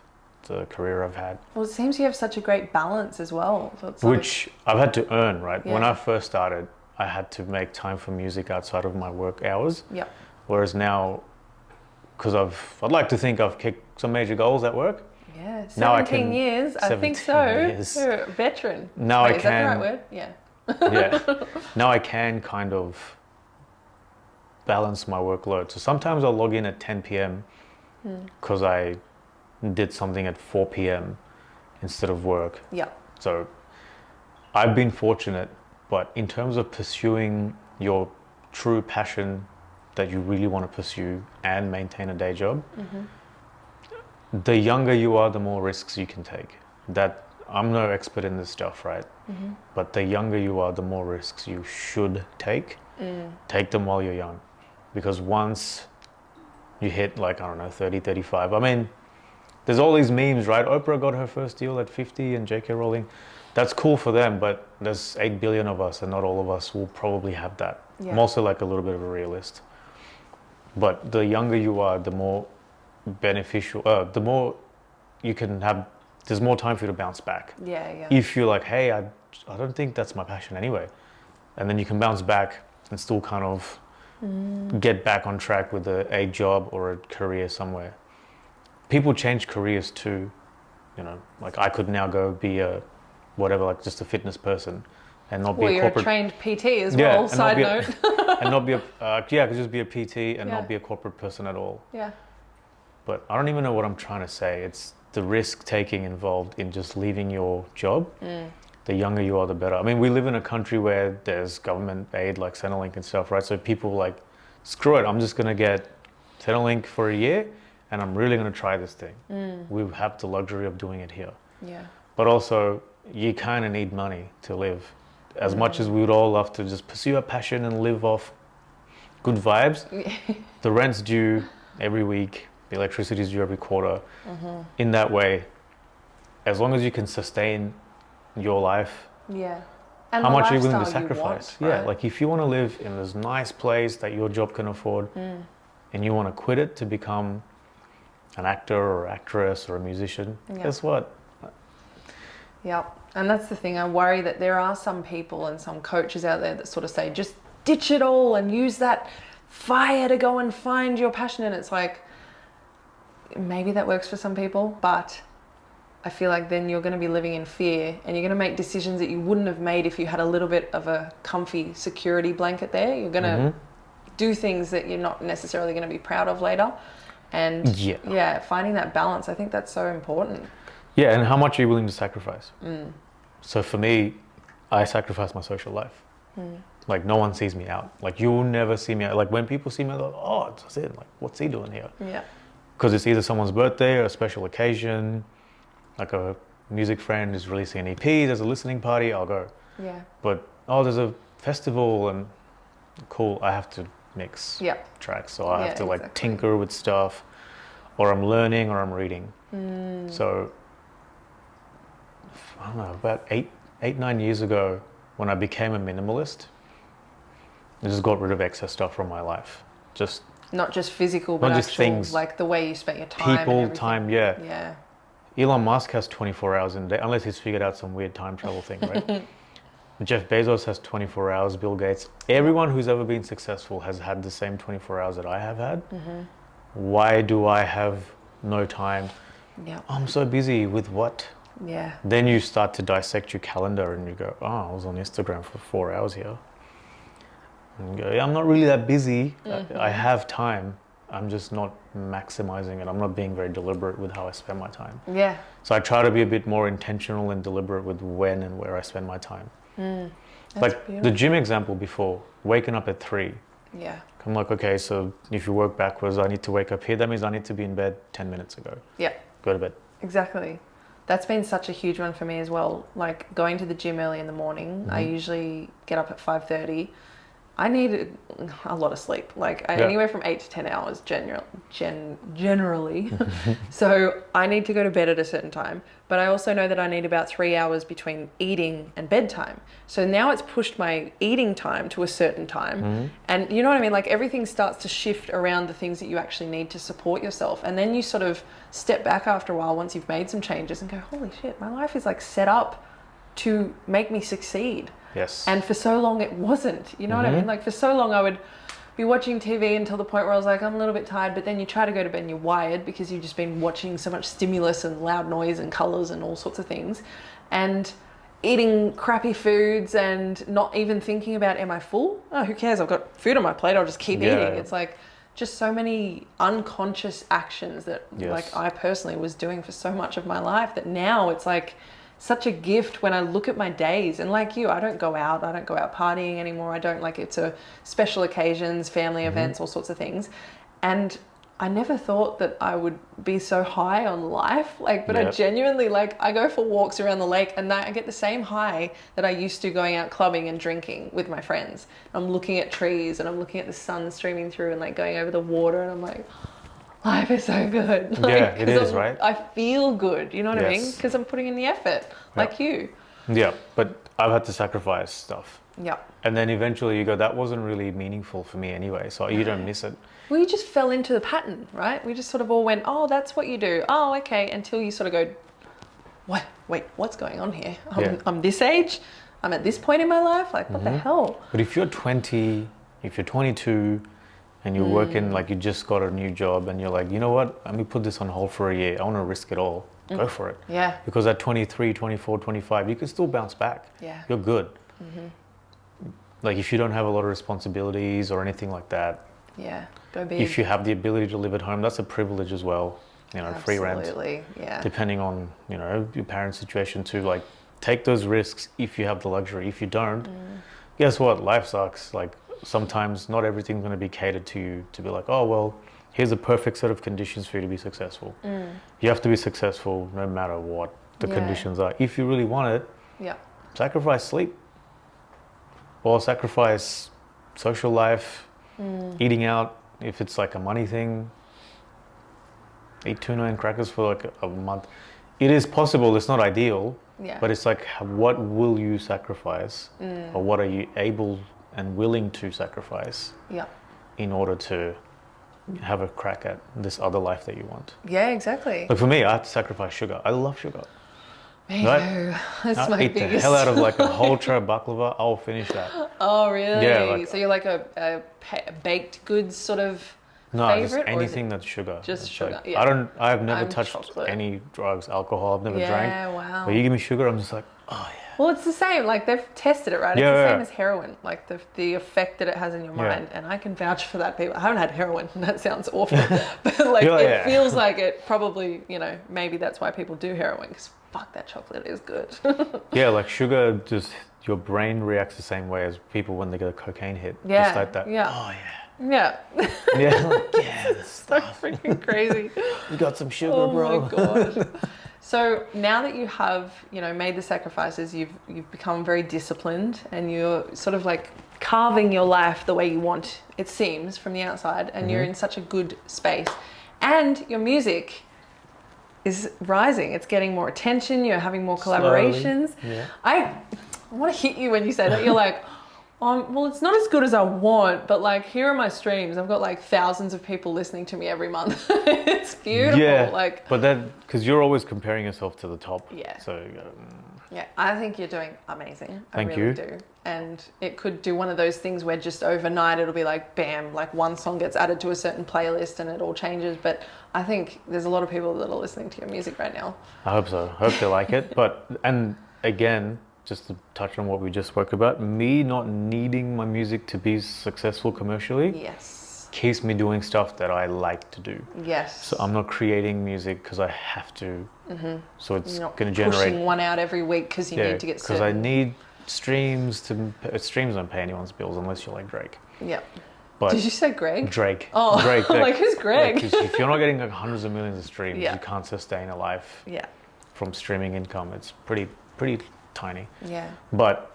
Speaker 1: the career I've had.
Speaker 2: Well, it seems you have such a great balance as well. So it's
Speaker 1: which I've had to earn, right? When I first started, I had to make time for music outside of my work hours. Whereas now, because I'd like to think I've kicked some major goals at work.
Speaker 2: Yeah, 17
Speaker 1: now I can,
Speaker 2: years. I think so.
Speaker 1: Years.
Speaker 2: You're a veteran.
Speaker 1: Now
Speaker 2: Wait,
Speaker 1: I
Speaker 2: is
Speaker 1: can.
Speaker 2: that the right word?
Speaker 1: Yeah. Now I can kind of balance my workload. So sometimes I'll log in at 10 p.m. because I did something at 4 p.m. instead of work. So I've been fortunate, but in terms of pursuing your true passion that you really want to pursue and maintain a day job, the younger you are, the more risks you can take. That I'm no expert in this stuff, right? But the younger you are, the more risks you should take. Take them while you're young. Because once you hit, like, I don't know, 30, 35, I mean, there's all these memes, right? Oprah got her first deal at 50 and JK Rowling. That's cool for them, but there's 8 billion of us and not all of us will probably have that. I'm also like a little bit of a realist. But the younger you are, the more beneficial, the more you can have, there's more time for you to bounce back. If you're like, hey, I don't think that's my passion anyway. And then you can bounce back and still kind of get back on track with a job or a career somewhere. People change careers too, you know, like I could now go be a, whatever, like just a fitness person and not be a corporate.
Speaker 2: Well, you're a trained PT as well, side note.
Speaker 1: And not be a, I could just be a PT and not be a corporate person at all. But I don't even know what I'm trying to say. It's the risk taking involved in just leaving your job. The younger you are, the better. I mean, we live in a country where there's government aid like Centrelink and stuff, right? So people like, screw it, I'm just gonna get Centrelink for a year and I'm really gonna try this thing. We have the luxury of doing it here. But also, you kind of need money to live. As much as we would all love to just pursue our passion and live off good vibes, the rent's due every week, the electricity's due every quarter. In that way, as long as you can sustain your life,
Speaker 2: And
Speaker 1: how much are you willing to sacrifice?
Speaker 2: Want, right?
Speaker 1: Like if you want to live in this nice place that your job can afford and you want to quit it to become an actor or actress or a musician, guess what?
Speaker 2: And that's the thing. I worry that there are some people and some coaches out there that sort of say, just ditch it all and use that fire to go and find your passion. And it's like, maybe that works for some people, but I feel like then you're going to be living in fear and you're going to make decisions that you wouldn't have made if you had a little bit of a comfy security blanket there. You're going to do things that you're not necessarily going to be proud of later. And finding that balance, I think that's so important.
Speaker 1: And how much are you willing to sacrifice? So for me, I sacrifice my social life. Like no one sees me out. Like you'll never see me out. Like when people see me, they're like, oh, that's it. Like what's he doing here? Because it's either someone's birthday or a special occasion. Like a music friend is releasing an EP, there's a listening party, I'll go. But, there's a festival and cool, I have to mix tracks. So I have to like tinker with stuff, or I'm learning or I'm reading. So, I don't know, about 8, 9 years ago when I became a minimalist, I just got rid of excess stuff from my life. Just
Speaker 2: Not just physical, but
Speaker 1: not just
Speaker 2: actual,
Speaker 1: things.
Speaker 2: like the way you spent your time.
Speaker 1: People,
Speaker 2: and
Speaker 1: time,
Speaker 2: everything.
Speaker 1: yeah.
Speaker 2: Yeah.
Speaker 1: Elon Musk has 24 hours in a day, unless he's figured out some weird time travel thing, right? Jeff Bezos has 24 hours, Bill Gates. Everyone who's ever been successful has had the same 24 hours that I have had. Why do I have no time?
Speaker 2: Yeah.
Speaker 1: I'm so busy with what?
Speaker 2: Yeah.
Speaker 1: Then you start to dissect your calendar and you go, oh, I was on Instagram for 4 hours here. And you go, yeah, I'm not really that busy. I have time. I'm just not maximizing it. I'm not being very deliberate with how I spend my time.
Speaker 2: Yeah.
Speaker 1: So I try to be a bit more intentional and deliberate with when and where I spend my time. Like
Speaker 2: beautiful.
Speaker 1: the gym example before, waking up at 3.
Speaker 2: Yeah.
Speaker 1: I'm like, okay, so if you work backwards, I need to wake up here. That means I need to be in bed 10 minutes ago.
Speaker 2: Yeah.
Speaker 1: Go to bed.
Speaker 2: Exactly. That's been such a huge one for me as well. Like going to the gym early in the morning. I usually get up at 5:30. I need a lot of sleep, like anywhere from 8 to 10 hours generally. So I need to go to bed at a certain time, but I also know that I need about 3 hours between eating and bedtime. So now it's pushed my eating time to a certain time. And you know what I mean? Like everything starts to shift around the things that you actually need to support yourself. And then you sort of step back after a while once you've made some changes and go, holy shit, my life is like set up to make me succeed.
Speaker 1: Yes.
Speaker 2: And for so long it wasn't, you know what I mean? Like for so long I would be watching TV until the point where I was like, I'm a little bit tired, but then you try to go to bed and you're wired because you've just been watching so much stimulus and loud noise and colors and all sorts of things, and eating crappy foods and not even thinking about, am I full? Oh, who cares? I've got food on my plate. I'll just keep eating. It's like just so many unconscious actions that like I personally was doing for so much of my life that now it's like such a gift when I look at my days. And like you, I don't go out partying anymore. I don't, like, it's a special occasions, family events, all sorts of things. And I never thought that I would be so high on life, like, but I genuinely, like, I go for walks around the lake and I get the same high that I used to going out clubbing and drinking with my friends. I'm looking at trees and I'm looking at the sun streaming through and like going over the water, and I'm like, life is so good. Like,
Speaker 1: yeah, it is, right?
Speaker 2: I feel good, you know what I mean? Because I'm putting in the effort, like you.
Speaker 1: Yeah, but I've had to sacrifice stuff.
Speaker 2: Yeah.
Speaker 1: And then eventually you go, that wasn't really meaningful for me anyway, so you don't miss it.
Speaker 2: Well, you just fell into the pattern, right? We just sort of all went, oh, that's what you do. Oh, okay. Until you sort of go, what? Wait, what's going on here? I'm this age. I'm at this point in my life. Like, what the hell?
Speaker 1: But if you're 20, if you're 22, and you're working, like you just got a new job and you're like, you know what, let me put this on hold for a year. I want to risk it all. Go for it.
Speaker 2: Yeah.
Speaker 1: Because at 23, 24, 25, you can still bounce back.
Speaker 2: Yeah.
Speaker 1: You're good. Like if you don't have a lot of responsibilities or anything like that.
Speaker 2: Yeah, go big.
Speaker 1: If you have the ability to live at home, that's a privilege as well. You know, free rent.
Speaker 2: Absolutely, yeah.
Speaker 1: Depending on, you know, your parents' situation too. Like take those risks if you have the luxury. If you don't, guess what? Life sucks. Like, sometimes not everything's going to be catered to you to be like, oh, well, here's a perfect set of conditions for you to be successful. You have to be successful no matter what the conditions are. If you really want it, sacrifice sleep or sacrifice social life, eating out. If it's like a money thing, eat tuna and crackers for like a month. It is possible. It's not ideal, but it's like, what will you sacrifice or what are you able and willing to sacrifice in order to have a crack at this other life that you want.
Speaker 2: Yeah, exactly.
Speaker 1: Like for me, I have to sacrifice sugar. I love sugar.
Speaker 2: Me too. That's
Speaker 1: I'll
Speaker 2: my
Speaker 1: eat
Speaker 2: biggest.
Speaker 1: the hell out of like a whole tray of baklava. I'll finish that.
Speaker 2: Oh, really?
Speaker 1: Yeah, like,
Speaker 2: so you're like a baked goods sort of
Speaker 1: no,
Speaker 2: favorite?
Speaker 1: just anything that's sugar.
Speaker 2: Just
Speaker 1: it's
Speaker 2: sugar,
Speaker 1: like,
Speaker 2: yeah.
Speaker 1: I've never
Speaker 2: I'm
Speaker 1: touched
Speaker 2: chocolate.
Speaker 1: any drugs, alcohol. I've never drank.
Speaker 2: Yeah, wow.
Speaker 1: But you give me sugar, I'm just like, oh yeah.
Speaker 2: Well, it's the same. Like they've tested it, right? It's
Speaker 1: Yeah,
Speaker 2: the same
Speaker 1: yeah.
Speaker 2: as heroin. Like the effect that it has in your mind. And I can vouch for that. People, I haven't had heroin. That sounds awful, but like it feels like it. Probably, you know, maybe that's why people do heroin. Because fuck, that chocolate is good.
Speaker 1: Yeah, like sugar, just your brain reacts the same way as people when they get a cocaine hit.
Speaker 2: Yeah,
Speaker 1: Just like that.
Speaker 2: yeah.
Speaker 1: Oh yeah.
Speaker 2: Yeah.
Speaker 1: Yeah, like, yeah, this
Speaker 2: So
Speaker 1: stuff.
Speaker 2: freaking crazy.
Speaker 1: You got some sugar,
Speaker 2: Oh
Speaker 1: bro.
Speaker 2: my god. So now that you have, you know, made the sacrifices, you've become very disciplined, and you're sort of like carving your life the way you want, it seems, from the outside, and you're in such a good space. And your music is rising. It's getting more attention. You're having more collaborations.
Speaker 1: Slowly, yeah.
Speaker 2: I want to hit you when you say that. You're like, Well, it's not as good as I want, but like here are my streams. I've got like thousands of people listening to me every month. It's beautiful.
Speaker 1: Yeah,
Speaker 2: like,
Speaker 1: but then because you're always comparing yourself to the top.
Speaker 2: Yeah.
Speaker 1: So
Speaker 2: yeah, I think you're doing amazing.
Speaker 1: Thank
Speaker 2: I really
Speaker 1: you.
Speaker 2: do. And it could do one of those things where just overnight it'll be like, bam, like one song gets added to a certain playlist and it all changes. But I think there's a lot of people that are listening to your music right now.
Speaker 1: I hope so. I hope they like it. But, and again, just to touch on what we just spoke about, me not needing my music to be successful commercially
Speaker 2: Yes.
Speaker 1: keeps me doing stuff that I like to do.
Speaker 2: Yes.
Speaker 1: So I'm not creating music because I have to. So it's going to generate.
Speaker 2: Pushing one out every week because you need to get
Speaker 1: because I need streams don't pay anyone's bills unless you're like Drake.
Speaker 2: Yeah.
Speaker 1: But
Speaker 2: Did you say Greg?
Speaker 1: Drake.
Speaker 2: Oh,
Speaker 1: Drake.
Speaker 2: like who's Greg?
Speaker 1: 'cause if you're not getting like hundreds of millions of streams,
Speaker 2: Yeah.
Speaker 1: you can't sustain a life
Speaker 2: Yeah.
Speaker 1: from streaming income. It's pretty tiny.
Speaker 2: Yeah.
Speaker 1: But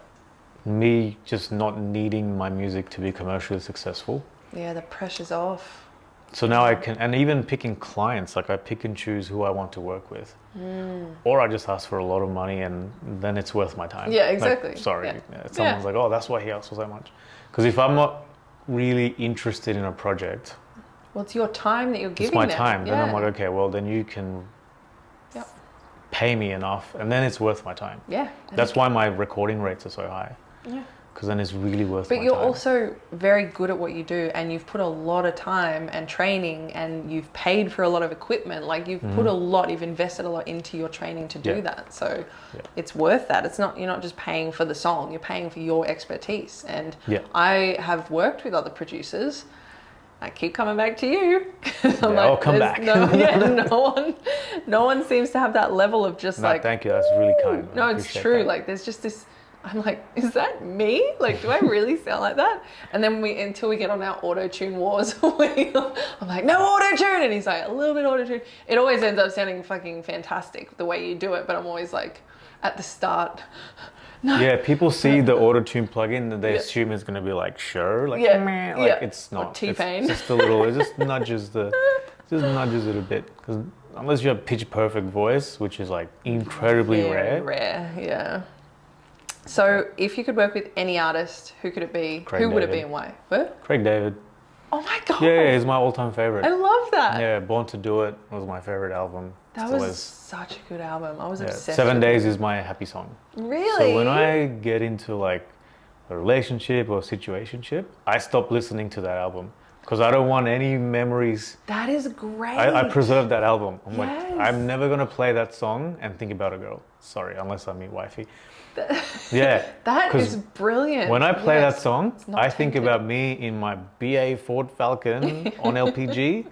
Speaker 1: me just not needing my music to be commercially successful.
Speaker 2: Yeah, the pressure's off.
Speaker 1: So now I can, and even picking clients, like I pick and choose who I want to work with. Or I just ask for a lot of money and then it's worth my time.
Speaker 2: Yeah, exactly.
Speaker 1: Like, sorry.
Speaker 2: Yeah.
Speaker 1: Someone's like, oh, that's why he asks for so much. Because if I'm not really interested in a project,
Speaker 2: Well, it's your time that you're giving
Speaker 1: it's my
Speaker 2: them.
Speaker 1: time. Then I'm
Speaker 2: Yeah.
Speaker 1: like, okay, well, then you can
Speaker 2: Yep.
Speaker 1: pay me enough and then it's worth my time.
Speaker 2: Yeah.
Speaker 1: That's why my recording rates are so high.
Speaker 2: Yeah.
Speaker 1: Because then it's really worth my
Speaker 2: But you're
Speaker 1: time.
Speaker 2: also very good at what you do, and you've put a lot of time and training, and you've paid for a lot of equipment. Like you've put a lot, you've invested a lot into your training to do
Speaker 1: Yeah.
Speaker 2: that. So
Speaker 1: Yeah.
Speaker 2: it's worth that. It's not, you're not just paying for the song, you're paying for your expertise. And
Speaker 1: Yeah.
Speaker 2: I have worked with other producers. I keep coming back to you. I'm
Speaker 1: I'll come
Speaker 2: "There's
Speaker 1: back."
Speaker 2: No one seems to have that level of just
Speaker 1: No,
Speaker 2: like,
Speaker 1: thank you. That's really kind. I
Speaker 2: no, it's
Speaker 1: appreciate
Speaker 2: true.
Speaker 1: that.
Speaker 2: Like there's just this, I'm like, is that me? Like, do I really sound like that? And then until we get on our auto-tune wars, I'm like, no auto-tune. And he's like, a little bit auto-tune. It always ends up sounding fucking fantastic the way you do it. But I'm always like, at the start, no.
Speaker 1: Yeah, people see the auto-tune plugin and they
Speaker 2: Yeah.
Speaker 1: assume it's going to be like, sure, like,
Speaker 2: Yeah,
Speaker 1: meh,
Speaker 2: yeah.
Speaker 1: like it's
Speaker 2: Or
Speaker 1: not.
Speaker 2: T-Pain.
Speaker 1: It's just a little, it just nudges it a bit. Because unless you have pitch perfect voice, which is like incredibly
Speaker 2: Very
Speaker 1: rare.
Speaker 2: rare, yeah. So if you could work with any artist, who could it be?
Speaker 1: Craig
Speaker 2: Who would it be
Speaker 1: David.
Speaker 2: and why? What?
Speaker 1: Craig David.
Speaker 2: Oh my God.
Speaker 1: Yeah, he's my all-time favorite.
Speaker 2: I love that.
Speaker 1: Yeah, Born to Do It was my favorite album.
Speaker 2: That
Speaker 1: Still
Speaker 2: was
Speaker 1: is.
Speaker 2: such a good album. I was
Speaker 1: Yeah.
Speaker 2: obsessed
Speaker 1: 7
Speaker 2: with
Speaker 1: Days
Speaker 2: it.
Speaker 1: is my happy song.
Speaker 2: Really?
Speaker 1: So when I get into like a relationship or situationship, I stop listening to that album because I don't want any memories.
Speaker 2: That is great.
Speaker 1: I preserve that album. I'm like,
Speaker 2: Yes.
Speaker 1: I'm never gonna play that song and think about a girl. Sorry, unless I meet wifey. Yeah.
Speaker 2: That
Speaker 1: 'cause
Speaker 2: is brilliant.
Speaker 1: When I play
Speaker 2: Yes.
Speaker 1: that song,
Speaker 2: It's not
Speaker 1: I think
Speaker 2: tainted.
Speaker 1: about me in my BA Ford Falcon on LPG,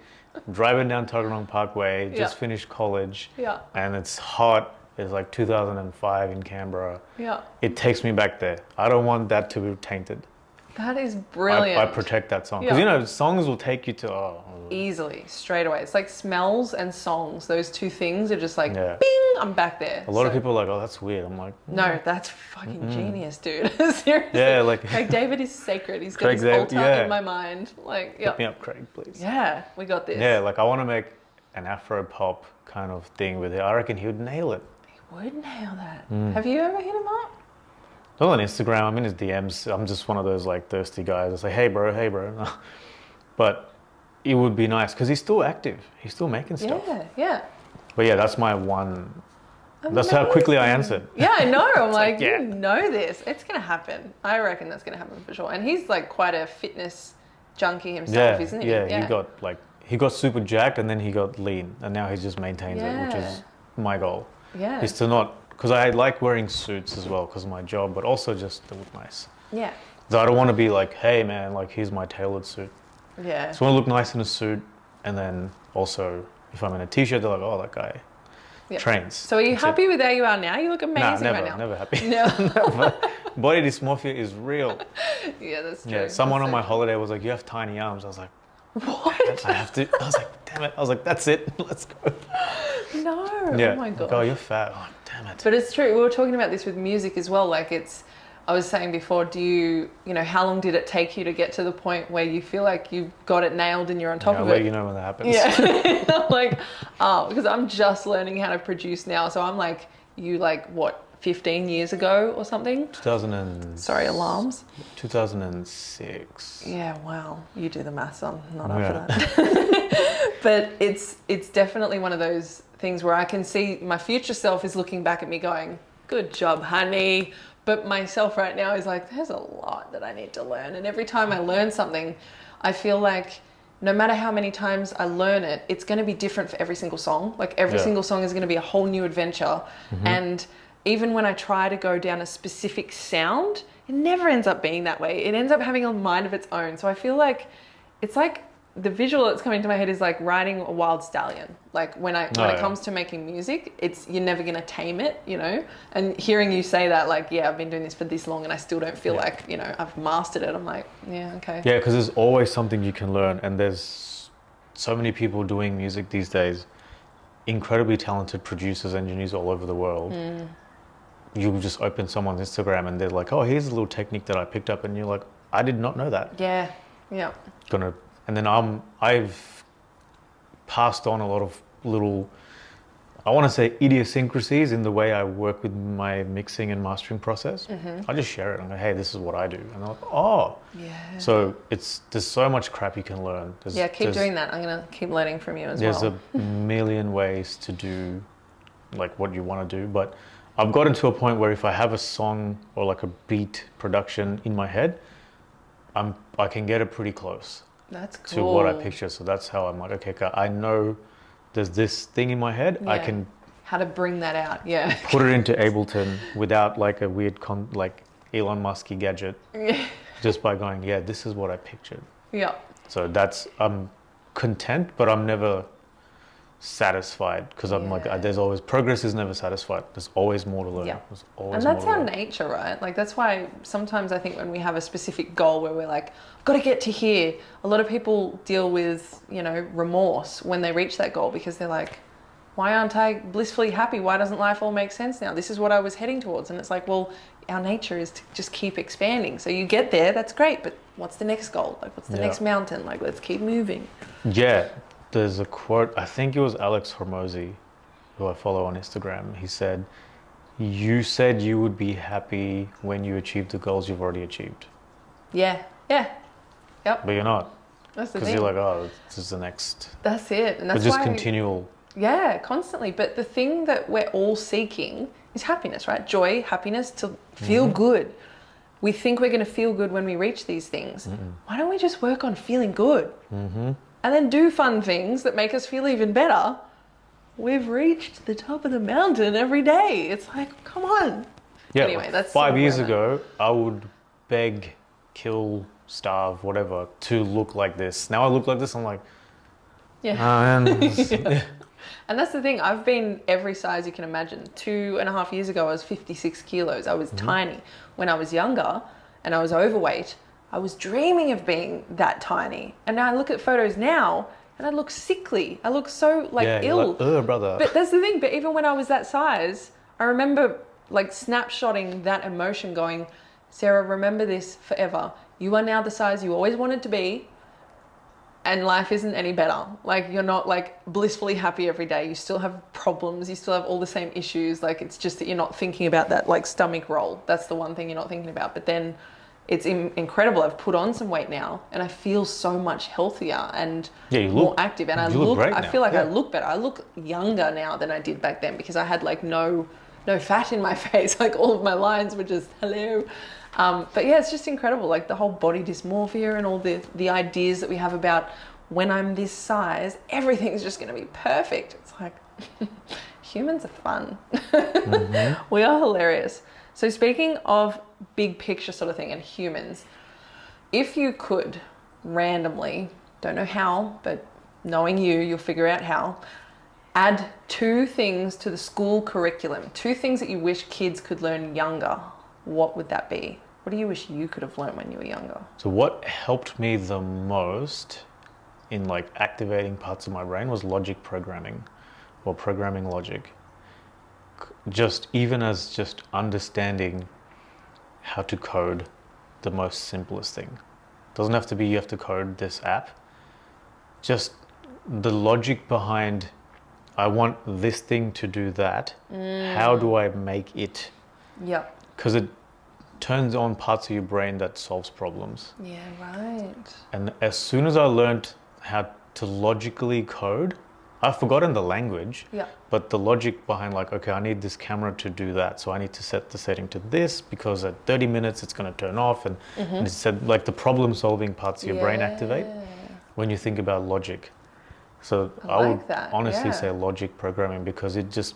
Speaker 1: driving down Tuggeranong Parkway, just
Speaker 2: Yeah.
Speaker 1: finished college,
Speaker 2: Yeah.
Speaker 1: and it's hot. It's like 2005 in Canberra.
Speaker 2: Yeah.
Speaker 1: It takes me back there. I don't want that to be tainted.
Speaker 2: That is brilliant.
Speaker 1: I protect that song. Because,
Speaker 2: Yeah.
Speaker 1: you know, songs will take you to,
Speaker 2: Easily, straight away. It's like smells and songs. Those two things are just like,
Speaker 1: Yeah.
Speaker 2: bing, I'm back there.
Speaker 1: a lot of
Speaker 2: So-
Speaker 1: people are like, oh, that's weird. I'm like,
Speaker 2: No, that's fucking genius, dude. Seriously.
Speaker 1: Yeah, like-
Speaker 2: Craig David is sacred. He's got
Speaker 1: Craig
Speaker 2: his
Speaker 1: David,
Speaker 2: altar
Speaker 1: yeah.
Speaker 2: in my mind. Like, yeah.
Speaker 1: hit me up, Craig, please.
Speaker 2: Yeah, we got this.
Speaker 1: Yeah, like I want to make an Afro pop kind of thing with it. I reckon he would nail it.
Speaker 2: He would nail that.
Speaker 1: Mm.
Speaker 2: Have you ever hit him up?
Speaker 1: Not on Instagram, I'm in his DMs. I'm just one of those like thirsty guys. I say, hey bro, hey bro. But it would be nice because he's still active. He's still making stuff.
Speaker 2: Yeah, yeah.
Speaker 1: But yeah, that's my one. That's how quickly I answered.
Speaker 2: Yeah, I know. I'm
Speaker 1: like,
Speaker 2: like,
Speaker 1: yeah.
Speaker 2: you know this. It's going to happen. I reckon that's going to happen for sure. And he's like quite a fitness junkie himself,
Speaker 1: Yeah,
Speaker 2: isn't he?
Speaker 1: yeah. He got super jacked and then he got lean and now he's just maintains it, which is my goal.
Speaker 2: Yeah.
Speaker 1: Is to not, because I like wearing suits as well because of my job, but also just to look nice.
Speaker 2: Yeah.
Speaker 1: So I don't want to be like, hey man, like here's my tailored suit.
Speaker 2: Yeah.
Speaker 1: So I want to look nice in a suit, and then also if I'm in a t-shirt, they're like, oh, that guy
Speaker 2: Yeah.
Speaker 1: trains.
Speaker 2: So are you
Speaker 1: That's it.
Speaker 2: happy with how you are now? You look
Speaker 1: Nah,
Speaker 2: amazing
Speaker 1: never,
Speaker 2: right now.
Speaker 1: never happy.
Speaker 2: No.
Speaker 1: Never. Body dysmorphia is real.
Speaker 2: Yeah, that's true.
Speaker 1: Yeah, someone
Speaker 2: That's
Speaker 1: on my
Speaker 2: so
Speaker 1: holiday was like, you have tiny arms. I was like,
Speaker 2: true. What?
Speaker 1: I have to. I was like, damn it. I was like, that's it. Let's go.
Speaker 2: No.
Speaker 1: Yeah.
Speaker 2: Oh my
Speaker 1: Like,
Speaker 2: god.
Speaker 1: oh, you're fat. Oh, damn it.
Speaker 2: But it's true. We were talking about this with music as well. Like I was saying before, how long did it take you to get to the point where you feel like you've got it nailed and you're on top
Speaker 1: I'll
Speaker 2: of
Speaker 1: let
Speaker 2: it?
Speaker 1: you know when that happens.
Speaker 2: Yeah. Like, because I'm just learning how to produce now. So I'm like, you like, what, 15 years ago or something.
Speaker 1: 2000 and...
Speaker 2: Sorry, alarms.
Speaker 1: 2006.
Speaker 2: Yeah, wow. You do the maths, I'm not
Speaker 1: Yeah.
Speaker 2: up for that. But it's definitely one of those things where I can see my future self is looking back at me going, good job, honey. But myself right now is like, there's a lot that I need to learn. And every time I learn something, I feel like no matter how many times I learn it, it's going to be different for every single song. Like every single song is going to be a whole new adventure. And even when I try to go down a specific sound, it never ends up being that way. It ends up having a mind of its own. So I feel like it's like the visual that's coming to my head is like riding a wild stallion. Like when it comes to making music, you're never going to tame it, you know? And hearing you say that, like, yeah, I've been doing this for this long and I still don't feel like, you know, I've mastered it. I'm like, yeah, okay.
Speaker 1: Yeah, because there's always something you can learn, and there's so many people doing music these days, incredibly talented producers, engineers all over the world. You just open someone's Instagram and they're like, oh, here's a little technique that I picked up, and you're like, I did not know that.
Speaker 2: Yeah, yeah.
Speaker 1: And then I've passed on a lot of little, I want to say idiosyncrasies in the way I work with my mixing and mastering process. I just share it. I'm like, hey, this is what I do. And they're like, oh.
Speaker 2: Yeah.
Speaker 1: So there's so much crap you can learn.
Speaker 2: Keep doing that. I'm going to keep learning from you as well.
Speaker 1: There's a million ways to do like what you want to do. But I've gotten to a point where if I have a song or like a beat production in my head, I can get it pretty close.
Speaker 2: That's cool.
Speaker 1: To what I picture. So that's how I'm like, okay, I know there's this thing in my head.
Speaker 2: Yeah.
Speaker 1: I can
Speaker 2: how to bring that out. Yeah.
Speaker 1: put it into Ableton without like a weird like Elon Musky gadget. Just by going, yeah, this is what I pictured.
Speaker 2: Yeah.
Speaker 1: So I'm content, but I'm never satisfied, because I'm like, there's always, progress is never satisfied. There's always more to learn.
Speaker 2: Yeah.
Speaker 1: There's always
Speaker 2: And that's
Speaker 1: more to
Speaker 2: our
Speaker 1: learn.
Speaker 2: nature, right? Like that's why sometimes I think when we have a specific goal where we're like, I've got to get to here, a lot of people deal with, you know, remorse when they reach that goal, because they're like, why aren't I blissfully happy? Why doesn't life all make sense now? This is what I was heading towards. And it's like, well, our nature is to just keep expanding. So you get there, that's great, but what's the next goal? Like what's the next mountain? Like let's keep moving.
Speaker 1: Yeah. There's a quote, I think it was Alex Hormozy, who I follow on Instagram. He said, you said you would be happy when you achieved the goals you've already achieved.
Speaker 2: Yeah. Yeah. Yep.
Speaker 1: But you're not.
Speaker 2: That's the
Speaker 1: Because
Speaker 2: thing.
Speaker 1: you're like, oh, this is the next.
Speaker 2: That's it. And that's
Speaker 1: But just
Speaker 2: why,
Speaker 1: continual.
Speaker 2: Yeah, constantly. But the thing that we're all seeking is happiness, right? Joy, happiness, to feel good. We think we're going to feel good when we reach these things. Why don't we just work on feeling good? And then do fun things that make us feel even better. We've reached the top of the mountain every day. It's like, come on.
Speaker 1: Yeah,
Speaker 2: Anyway,
Speaker 1: like
Speaker 2: that's
Speaker 1: 5
Speaker 2: sort of
Speaker 1: years
Speaker 2: where I'm
Speaker 1: ago, I would beg, kill, starve, whatever, to look like this. Now I look like this, I'm like,
Speaker 2: Yeah.
Speaker 1: man.
Speaker 2: And that's the thing. I've been every size you can imagine. 2.5 years ago, I was 56 kilos. I was tiny. When I was younger and I was overweight, I was dreaming of being that tiny. And now I look at photos now and I look sickly. I look so
Speaker 1: Yeah, you're
Speaker 2: ill.
Speaker 1: like, ugh, brother.
Speaker 2: But that's the thing. But even when I was that size, I remember like snapshotting that emotion going, Sarah, remember this forever. You are now the size you always wanted to be. And life isn't any better. Like you're not like blissfully happy every day. You still have problems. You still have all the same issues. Like it's just that you're not thinking about that like stomach roll. That's the one thing you're not thinking about. But then it's incredible. I've put on some weight now and I feel so much healthier and more active. And
Speaker 1: you look great
Speaker 2: I
Speaker 1: now.
Speaker 2: feel like I look better. I look younger now than I did back then because I had like no fat in my face. Like all of my lines were just hello. But yeah, it's just incredible. Like the whole body dysmorphia and all the ideas that we have about when I'm this size, everything's just going to be perfect. It's like humans are fun. We are hilarious. So speaking of big picture sort of thing and humans, if you could randomly, don't know how, but knowing you'll figure out how, add 2 things to the school curriculum, 2 things that you wish kids could learn younger, what would that be? What do you wish you could have learned when you were younger?
Speaker 1: So what helped me the most in like activating parts of my brain was logic programming, or programming logic. Just even as just understanding how to code the most simplest thing. Doesn't have to be you have to code this app. Just the logic behind, I want this thing to do that. How do I make it
Speaker 2: Yep.
Speaker 1: because it turns on parts of your brain that solves problems.
Speaker 2: Yeah, right.
Speaker 1: And as soon as I learned how to logically code, I've forgotten the language,
Speaker 2: Yeah.
Speaker 1: but the logic behind like, okay, I need this camera to do that. So I need to set the setting to this because at 30 minutes it's going to turn off. And it's said like the problem solving parts of your brain activate when you think about logic. So I
Speaker 2: like
Speaker 1: would
Speaker 2: that,
Speaker 1: honestly
Speaker 2: yeah.
Speaker 1: say logic programming because it just,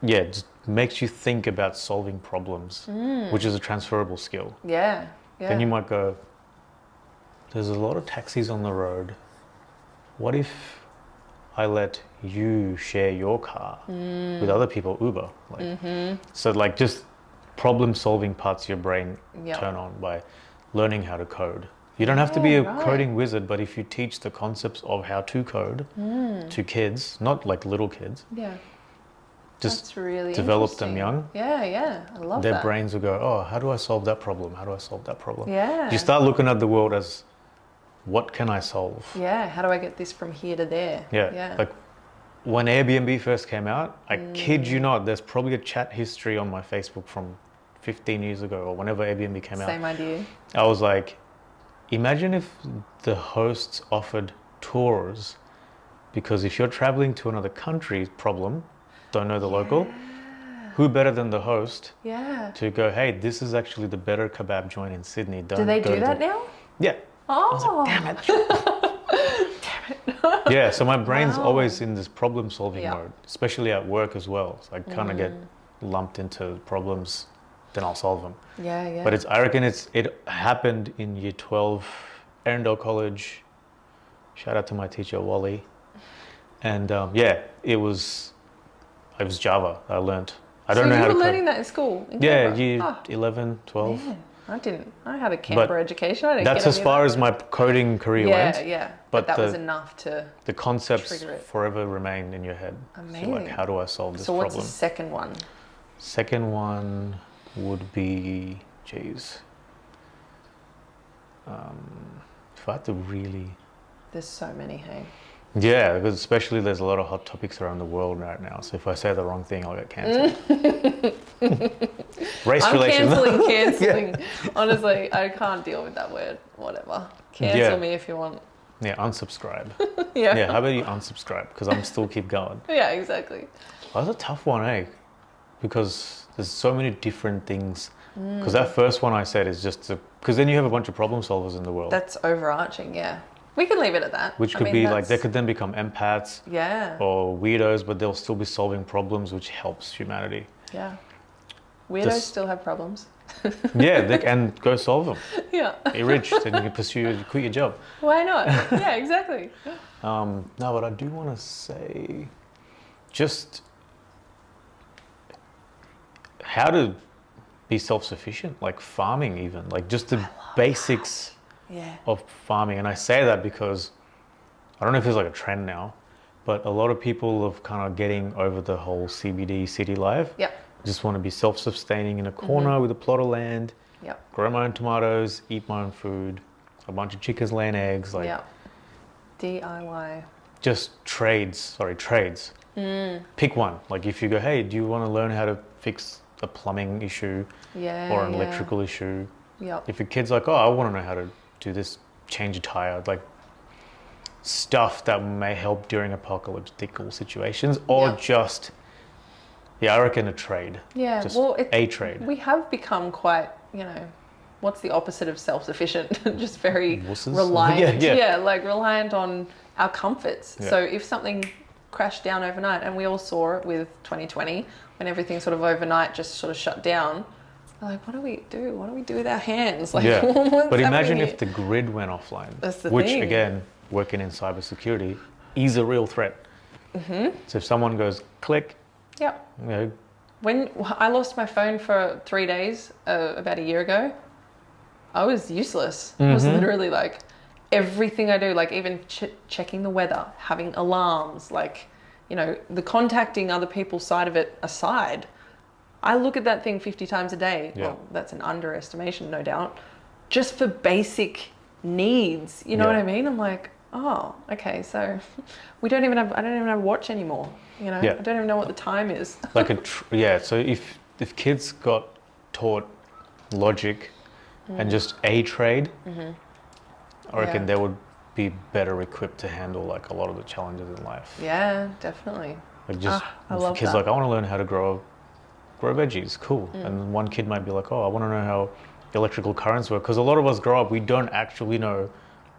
Speaker 1: yeah, it just makes you think about solving problems, which is a transferable skill.
Speaker 2: Yeah. Yeah.
Speaker 1: Then you might go, there's a lot of taxis on the road. What if I let you share your car with other people, Uber? Like, so like just problem solving parts of your brain
Speaker 2: Yep.
Speaker 1: turn on by learning how to code. You don't have to be a
Speaker 2: right.
Speaker 1: coding wizard, but if you teach the concepts of how to code to kids, not like little kids,
Speaker 2: Yeah.
Speaker 1: just
Speaker 2: That's really
Speaker 1: develop them
Speaker 2: interesting.
Speaker 1: young,
Speaker 2: Yeah, yeah. I love
Speaker 1: their
Speaker 2: that.
Speaker 1: brains will go, oh, how do I solve that problem? How do I solve that problem?
Speaker 2: Yeah.
Speaker 1: You start looking at the world as, what can I solve?
Speaker 2: Yeah. How do I get this from here to there?
Speaker 1: Yeah.
Speaker 2: Yeah.
Speaker 1: Like when Airbnb first came out, I kid you not, there's probably a chat history on my Facebook from 15 years ago or whenever Airbnb came out.
Speaker 2: Same idea.
Speaker 1: I was like, imagine if the hosts offered tours, because if you're traveling to another country, don't know the local, who better than the host
Speaker 2: Yeah.
Speaker 1: to go, hey, this is actually the better kebab joint in Sydney.
Speaker 2: Do they do that now?
Speaker 1: Yeah.
Speaker 2: Oh.
Speaker 1: Damn it. Yeah, so my brain's
Speaker 2: Wow.
Speaker 1: always in this problem solving
Speaker 2: Yeah.
Speaker 1: mode, especially at work as well. So I kind of get lumped into problems, then I'll solve them.
Speaker 2: Yeah, yeah.
Speaker 1: But I reckon it happened in year 12, Arundel College. Shout out to my teacher, Wally. And yeah, it was Java I learnt. I don't
Speaker 2: so
Speaker 1: know
Speaker 2: you
Speaker 1: how
Speaker 2: were
Speaker 1: to
Speaker 2: learning
Speaker 1: code.
Speaker 2: that in school? In
Speaker 1: Yeah,
Speaker 2: Canberra?
Speaker 1: year
Speaker 2: Oh,
Speaker 1: 11, 12.
Speaker 2: man. I didn't. I had a Canberra education. I didn't
Speaker 1: That's
Speaker 2: get
Speaker 1: as
Speaker 2: any of
Speaker 1: far
Speaker 2: that.
Speaker 1: as my coding career
Speaker 2: Yeah,
Speaker 1: went.
Speaker 2: yeah.
Speaker 1: but
Speaker 2: But that was
Speaker 1: the-
Speaker 2: enough to.
Speaker 1: The concepts
Speaker 2: Trigger it.
Speaker 1: forever remain in your head. So
Speaker 2: Amazing.
Speaker 1: like, how do I solve this
Speaker 2: So what's
Speaker 1: problem?
Speaker 2: the second one?
Speaker 1: Second one would be, geez. If I had to really,
Speaker 2: There's so many, hey.
Speaker 1: yeah, because especially there's a lot of hot topics around the world right now. So if I say the wrong thing, I'll get cancelled. Race
Speaker 2: I'm
Speaker 1: relations.
Speaker 2: cancelling. Honestly, I can't deal with that word. Whatever. Cancel
Speaker 1: Yeah.
Speaker 2: me if you want.
Speaker 1: Yeah, unsubscribe.
Speaker 2: Yeah.
Speaker 1: Yeah, how about you unsubscribe? Because I'm still keep going.
Speaker 2: Yeah, exactly.
Speaker 1: That's a tough one, eh? Because there's so many different things.
Speaker 2: Mm.
Speaker 1: Because that first one I said is just because then you have a bunch of problem solvers in the world,
Speaker 2: That's overarching, yeah. We can leave it at that.
Speaker 1: which
Speaker 2: I
Speaker 1: could
Speaker 2: mean,
Speaker 1: be like they
Speaker 2: that's-
Speaker 1: could then become empaths
Speaker 2: Yeah,
Speaker 1: or weirdos, but they'll still be solving problems, which helps humanity.
Speaker 2: yeah. Weirdos
Speaker 1: Just-
Speaker 2: still have problems.
Speaker 1: Yeah, and go solve them.
Speaker 2: Yeah.
Speaker 1: Be rich, then you can quit your job.
Speaker 2: Why not? Yeah, exactly.
Speaker 1: No, but I do want to say, just how to be self-sufficient, like farming, even like just the basics
Speaker 2: Yeah.
Speaker 1: of farming. And I say that because I don't know if it's like a trend now, but a lot of people are kind of getting over the whole CBD city life.
Speaker 2: Yep.
Speaker 1: Just want to be self-sustaining in a corner with a plot of land,
Speaker 2: Yep.
Speaker 1: grow my own tomatoes, eat my own food, a bunch of chickens laying eggs, like
Speaker 2: Yep. DIY.
Speaker 1: just trades. Pick one. Like if you go, hey, do you want to learn how to fix a plumbing issue
Speaker 2: Yeah.
Speaker 1: or an
Speaker 2: yeah.
Speaker 1: electrical issue?
Speaker 2: Yep.
Speaker 1: If your kid's like, oh, I want to know how to do this, change a tire, like stuff that may help during apocalyptic situations, or
Speaker 2: Yeah.
Speaker 1: just, yeah, I reckon a trade.
Speaker 2: Yeah.
Speaker 1: Just
Speaker 2: well,
Speaker 1: a trade.
Speaker 2: we have become quite, what's the opposite of self-sufficient? Just very
Speaker 1: Wusses?
Speaker 2: reliant.
Speaker 1: Yeah.
Speaker 2: Like reliant on our comforts.
Speaker 1: Yeah.
Speaker 2: So if something crashed down overnight, and we all saw it with 2020, when everything sort of overnight just sort of shut down, we're like, what do we do? What do we do with our hands? Like,
Speaker 1: Yeah.
Speaker 2: what's
Speaker 1: But imagine
Speaker 2: happening
Speaker 1: if
Speaker 2: here?
Speaker 1: the grid went offline,
Speaker 2: That's the
Speaker 1: which
Speaker 2: thing.
Speaker 1: again, working in cybersecurity is a real threat.
Speaker 2: Mm-hmm.
Speaker 1: So if someone goes click,
Speaker 2: Yep.
Speaker 1: you know,
Speaker 2: When I lost my phone for 3 days about a year ago, I was useless. I was literally like, everything I do, like even checking the weather, having alarms, like, the contacting other people's side of it aside, I look at that thing 50 times a day.
Speaker 1: Yeah.
Speaker 2: Well, that's an underestimation, no doubt. Just for basic needs, you know
Speaker 1: Yeah.
Speaker 2: what I mean? I'm like, oh, okay, so I don't even have a watch anymore.
Speaker 1: Yeah.
Speaker 2: I don't even know what the time is.
Speaker 1: like so if if kids got taught logic and just a trade, I reckon they would be better equipped to handle like a lot of the challenges in life.
Speaker 2: Yeah, definitely.
Speaker 1: Like just
Speaker 2: I love
Speaker 1: kids
Speaker 2: that.
Speaker 1: like, I want to learn how to grow veggies. Cool. And one kid might be like, oh, I want to know how electrical currents work. Because a lot of us grow up, we don't actually know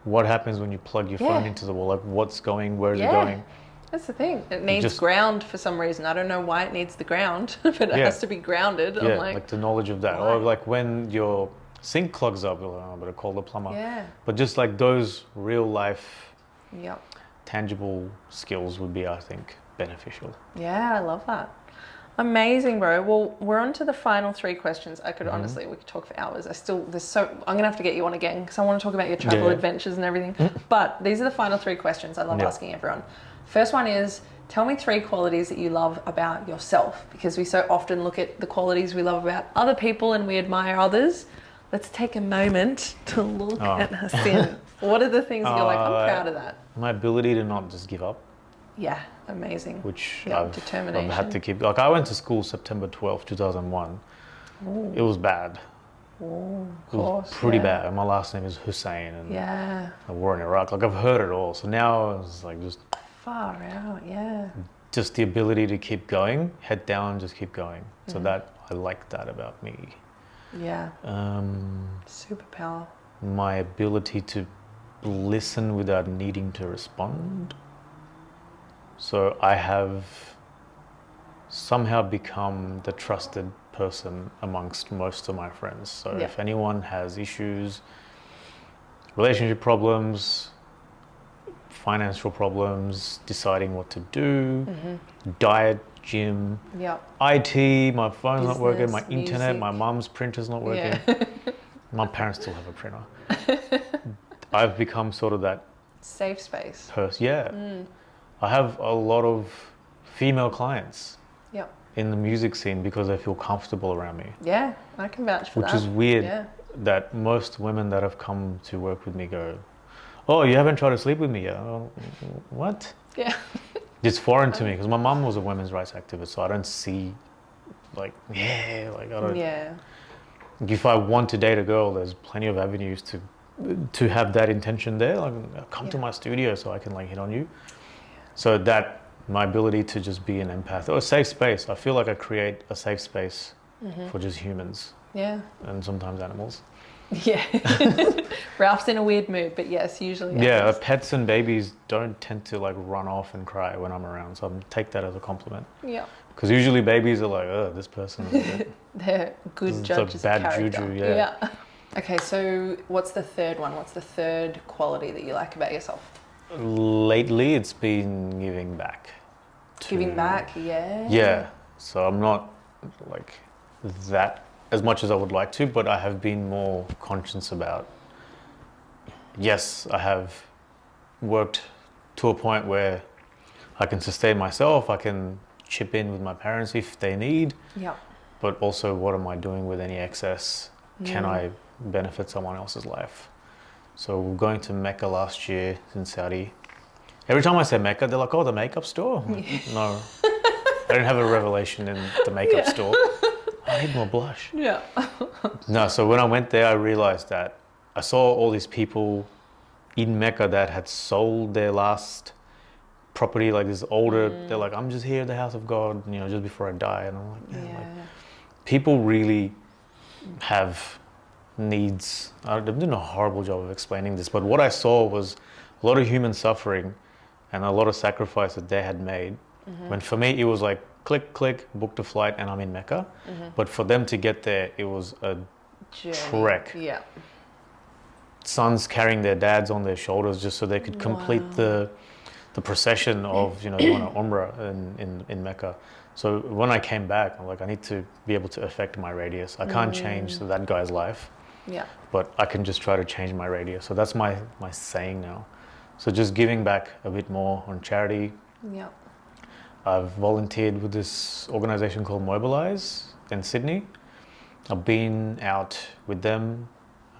Speaker 1: what happens when you plug your phone into the wall. Like what's going, where is it going?
Speaker 2: That's the thing. It needs ground for some reason. I don't know why it needs the ground, but it has to be grounded.
Speaker 1: Yeah,
Speaker 2: I'm
Speaker 1: like the knowledge of that.
Speaker 2: why?
Speaker 1: Or like when your sink clogs up, you're like, oh, I better call the plumber.
Speaker 2: Yeah.
Speaker 1: But just like those real life,
Speaker 2: Yep.
Speaker 1: tangible skills would be, I think, beneficial.
Speaker 2: Yeah, I love that. Amazing, bro. Well, we're on to the final 3 questions. I could honestly, we could talk for hours. I'm gonna have to get you on again because I want to talk about your travel adventures and everything. But these are the final 3 questions I love asking everyone. First one is, tell me 3 qualities that you love about yourself, because we so often look at the qualities we love about other people and we admire others. Let's take a moment to look at Hassin. What are the things that you're like, I'm proud of that?
Speaker 1: My ability to not just give up.
Speaker 2: Yeah, amazing.
Speaker 1: Which
Speaker 2: determination.
Speaker 1: I've had to keep. Like I went to school September 12th, 2001.
Speaker 2: Ooh.
Speaker 1: It was bad.
Speaker 2: Oh, of
Speaker 1: It was
Speaker 2: course.
Speaker 1: pretty bad. And my last name is Hussein, and
Speaker 2: Yeah.
Speaker 1: the war in Iraq. Like I've heard it all. So now it's like
Speaker 2: Far out, yeah.
Speaker 1: just the ability to keep going, head down, just keep going. So that I like that about me.
Speaker 2: Yeah. Superpower.
Speaker 1: My ability to listen without needing to respond. So I have somehow become the trusted person amongst most of my friends. So if anyone has issues, relationship problems, financial problems, deciding what to do, diet, gym, IT, my phone's not working, my internet, my mum's printer's not working. My parents still have a printer. I've become sort of that
Speaker 2: safe space
Speaker 1: person. Yeah. I have a lot of female clients in the music scene because they feel comfortable around me.
Speaker 2: Yeah, I can vouch for that.
Speaker 1: Which is weird that most women that have come to work with me go, oh, you haven't tried to sleep with me yet? What?
Speaker 2: Yeah.
Speaker 1: It's foreign to me because my mum was a women's rights activist, so I don't see I don't.
Speaker 2: Yeah.
Speaker 1: If I want to date a girl, there's plenty of avenues to have that intention there. Like, come to my studio so I can like hit on you. So that my ability to just be an empath or a safe space. I feel like I create a safe space for just humans.
Speaker 2: Yeah.
Speaker 1: And sometimes animals.
Speaker 2: Yeah. Ralph's in a weird mood, but yes, usually.
Speaker 1: Yeah, pets and babies don't tend to like run off and cry when I'm around, so I take that as a compliment.
Speaker 2: Yeah.
Speaker 1: Because usually babies are like, oh, this person is a bit,
Speaker 2: they're good judges of
Speaker 1: bad
Speaker 2: character.
Speaker 1: juju. Yeah.
Speaker 2: Okay, so what's the third one? What's the third quality that you like about yourself?
Speaker 1: Lately, it's been giving back.
Speaker 2: Giving back, yeah.
Speaker 1: Yeah. So I'm not like that as much as I would like to, but I have been more conscious about, yes, I have worked to a point where I can sustain myself, I can chip in with my parents if they need, but also what am I doing with any excess? Can I benefit someone else's life? So we're going to Mecca last year in Saudi. Every time I say Mecca, they're like, oh, the makeup store? No, I didn't have a revelation in the makeup store. I need more blush.
Speaker 2: Yeah.
Speaker 1: No, so when I went there, I realized that I saw all these people in Mecca that had sold their last property, like this older, they're like, I'm just here at the house of God, just before I die. And I'm like, man, like, people really have needs. I'm doing a horrible job of explaining this, but what I saw was a lot of human suffering and a lot of sacrifice that they had made. When for me, it was like, click, click, booked a flight, and I'm in Mecca. But for them to get there, it was a trek.
Speaker 2: Yeah.
Speaker 1: Sons carrying their dads on their shoulders just so they could complete the procession of, doing an Umrah in Mecca. So when I came back, I'm like, I need to be able to affect my radius. I can't change that guy's life, but I can just try to change my radius. So that's my saying now. So just giving back a bit more on charity.
Speaker 2: Yeah.
Speaker 1: I've volunteered with this organization called Mobilize in Sydney. I've been out with them.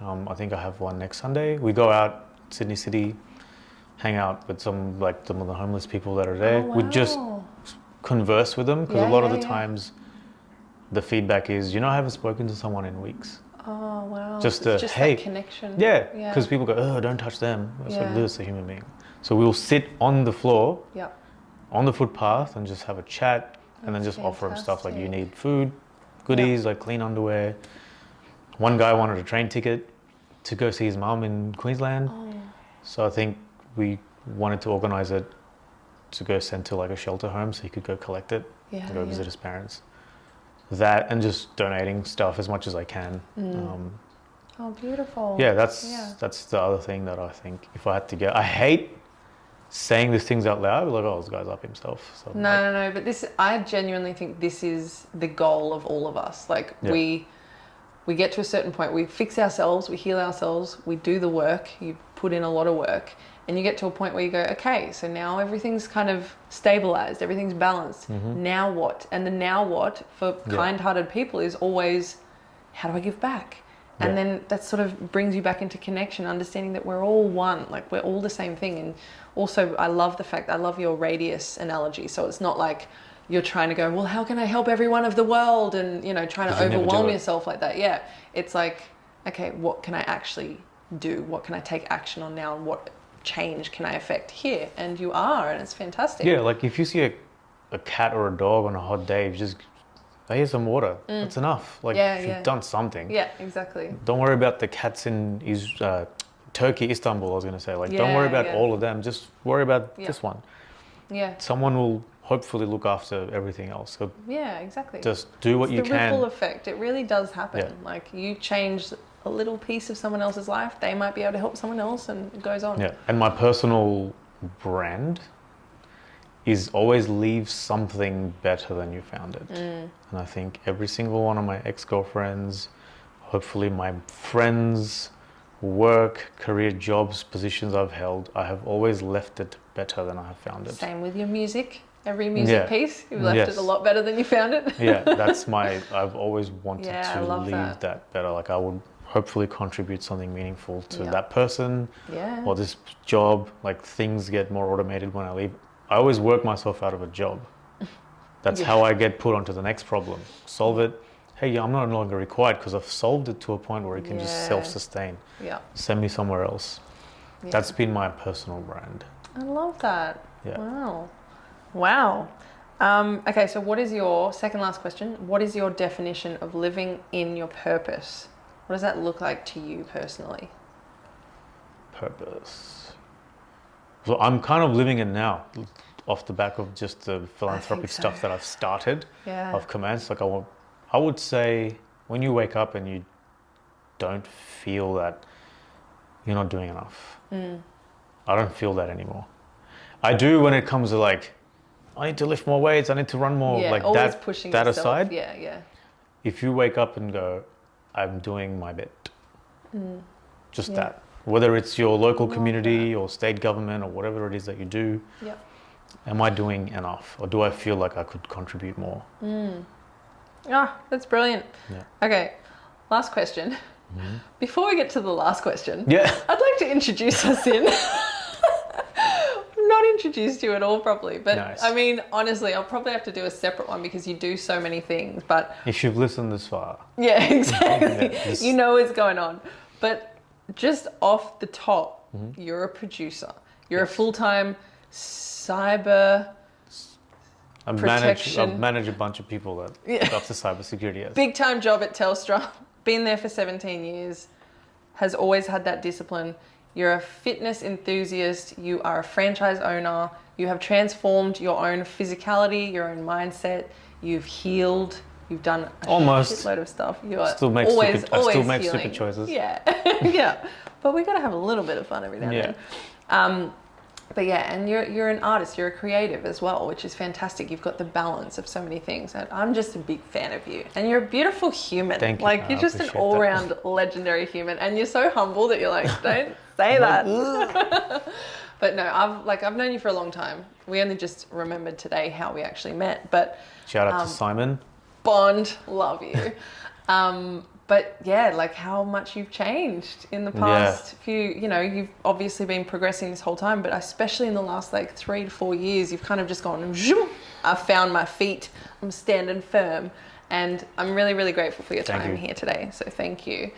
Speaker 1: I think I have one next Sunday. We go out Sydney City, hang out with some of the homeless people that are there.
Speaker 2: Oh, wow.
Speaker 1: We just converse with them because a lot of the times the feedback is, I haven't spoken to someone in weeks.
Speaker 2: Oh, wow.
Speaker 1: Just
Speaker 2: So it's just
Speaker 1: hey,
Speaker 2: that connection.
Speaker 1: Yeah, because people go, oh, don't touch them. That's what it is, a human being. So we'll sit on the floor, on the footpath, and just have a chat, and then just offer them stuff like, you need food, goodies, like clean underwear. One guy wanted a train ticket to go see his mum in Queensland. So I think we wanted to organise it to go send to like a shelter home so he could go collect it and go visit his parents. That and just donating stuff as much as I can.
Speaker 2: Oh, beautiful.
Speaker 1: Yeah, that's the other thing that I think if I had to go, I hate saying these things out loud, like, oh, this guy's up himself. So
Speaker 2: No, but I genuinely think this is the goal of all of us. Like we get to a certain point, we fix ourselves, we heal ourselves, we do the work, you put in a lot of work, and you get to a point where you go, okay, so now everything's kind of stabilized, everything's balanced. Now what? And the now what for kind-hearted people is always, how do I give back? And then that sort of brings you back into connection, understanding that we're all one, like we're all the same thing. And also I love your radius analogy. So it's not like you're trying to go, well, how can I help everyone of the world? And, trying to overwhelm yourself like that. Yeah. It's like, okay, what can I actually do? What can I take action on now? And what change can I affect here? And you are, and it's fantastic.
Speaker 1: Yeah, like if you see a cat or a dog on a hot day, you just, here's some water. That's enough. Like you've done something.
Speaker 2: Yeah, exactly.
Speaker 1: Don't worry about the cats in Turkey, Istanbul, I was going to say. Like, don't worry about all of them. Just worry about this one.
Speaker 2: Yeah.
Speaker 1: Someone will hopefully look after everything else. So
Speaker 2: exactly.
Speaker 1: just do what you can.
Speaker 2: The ripple effect. It really does happen. Yeah. Like you change a little piece of someone else's life, they might be able to help someone else, and it goes on.
Speaker 1: Yeah. And my personal brand is always leave something better than you found it. And I think every single one of my ex-girlfriends, hopefully my friends, work, career, jobs, positions I've held, I have always left it better than I have found it.
Speaker 2: Same with your music. Every music piece, you've left it a lot better than you found it.
Speaker 1: Yeah, that's I've always wanted to leave that better. Like I would hopefully contribute something meaningful to that person or this job. Like things get more automated when I leave. I always work myself out of a job. That's how I get put onto the next problem. Solve it. Hey, I'm no longer required because I've solved it to a point where it can just self-sustain. Yeah. Send me somewhere else. Yeah. That's been my personal brand.
Speaker 2: I love that.
Speaker 1: Yeah.
Speaker 2: Wow. Okay, so what is your, second last question, what is your definition of living in your purpose? What does that look like to you personally?
Speaker 1: Purpose. So I'm kind of living it now off the back of just the philanthropic stuff that I've started. Yeah. I've commenced. Like I would say when you wake up and you don't feel that you're not doing enough. I don't feel that anymore. I do when it comes to like, I need to lift more weights, I need to run more, like
Speaker 2: always
Speaker 1: that,
Speaker 2: pushing
Speaker 1: that
Speaker 2: yourself.
Speaker 1: aside.
Speaker 2: Yeah.
Speaker 1: If you wake up and go, I'm doing my bit, just that. Whether it's your local community or state government or whatever it is that you do, am I doing enough? Or do I feel like I could contribute more?
Speaker 2: That's brilliant.
Speaker 1: Yeah.
Speaker 2: Okay, last question. Before we get to the last question, I'd like to introduce us in. Not introduced you at all properly, but nice. I mean, honestly, I'll probably have to do a separate one because you do so many things, but...
Speaker 1: If you've listened this far.
Speaker 2: Yeah, exactly. You know what's going on. But just off the top, you're a producer. You're a full-time cyber protection.
Speaker 1: I've managed a bunch of people that look after cybersecurity. Yes.
Speaker 2: Big-time job at Telstra. Been there for 17 years. Has always had that discipline. You're a fitness enthusiast, you are a franchise owner, you have transformed your own physicality, your own mindset, you've healed, you've done a shitload of stuff. You are always healing.
Speaker 1: Stupid choices.
Speaker 2: Yeah, yeah. But we got to have a little bit of fun every now and then. But yeah, and you're an artist, you're a creative as well, which is fantastic. You've got the balance of so many things. And I'm just a big fan of you. And you're a beautiful human.
Speaker 1: Thank you.
Speaker 2: Like you're just an all-round legendary human. And you're so humble that you're like, don't say that. But no, I've known you for a long time. We only just remembered today how we actually met. But
Speaker 1: shout out to Simon.
Speaker 2: Bond, love you. But yeah, like how much you've changed in the past few, you've obviously been progressing this whole time, but especially in the last like 3 to 4 years, you've kind of just gone, I've found my feet, I'm standing firm. And I'm really, really grateful for your
Speaker 1: Thank
Speaker 2: time
Speaker 1: you.
Speaker 2: here today. So thank you.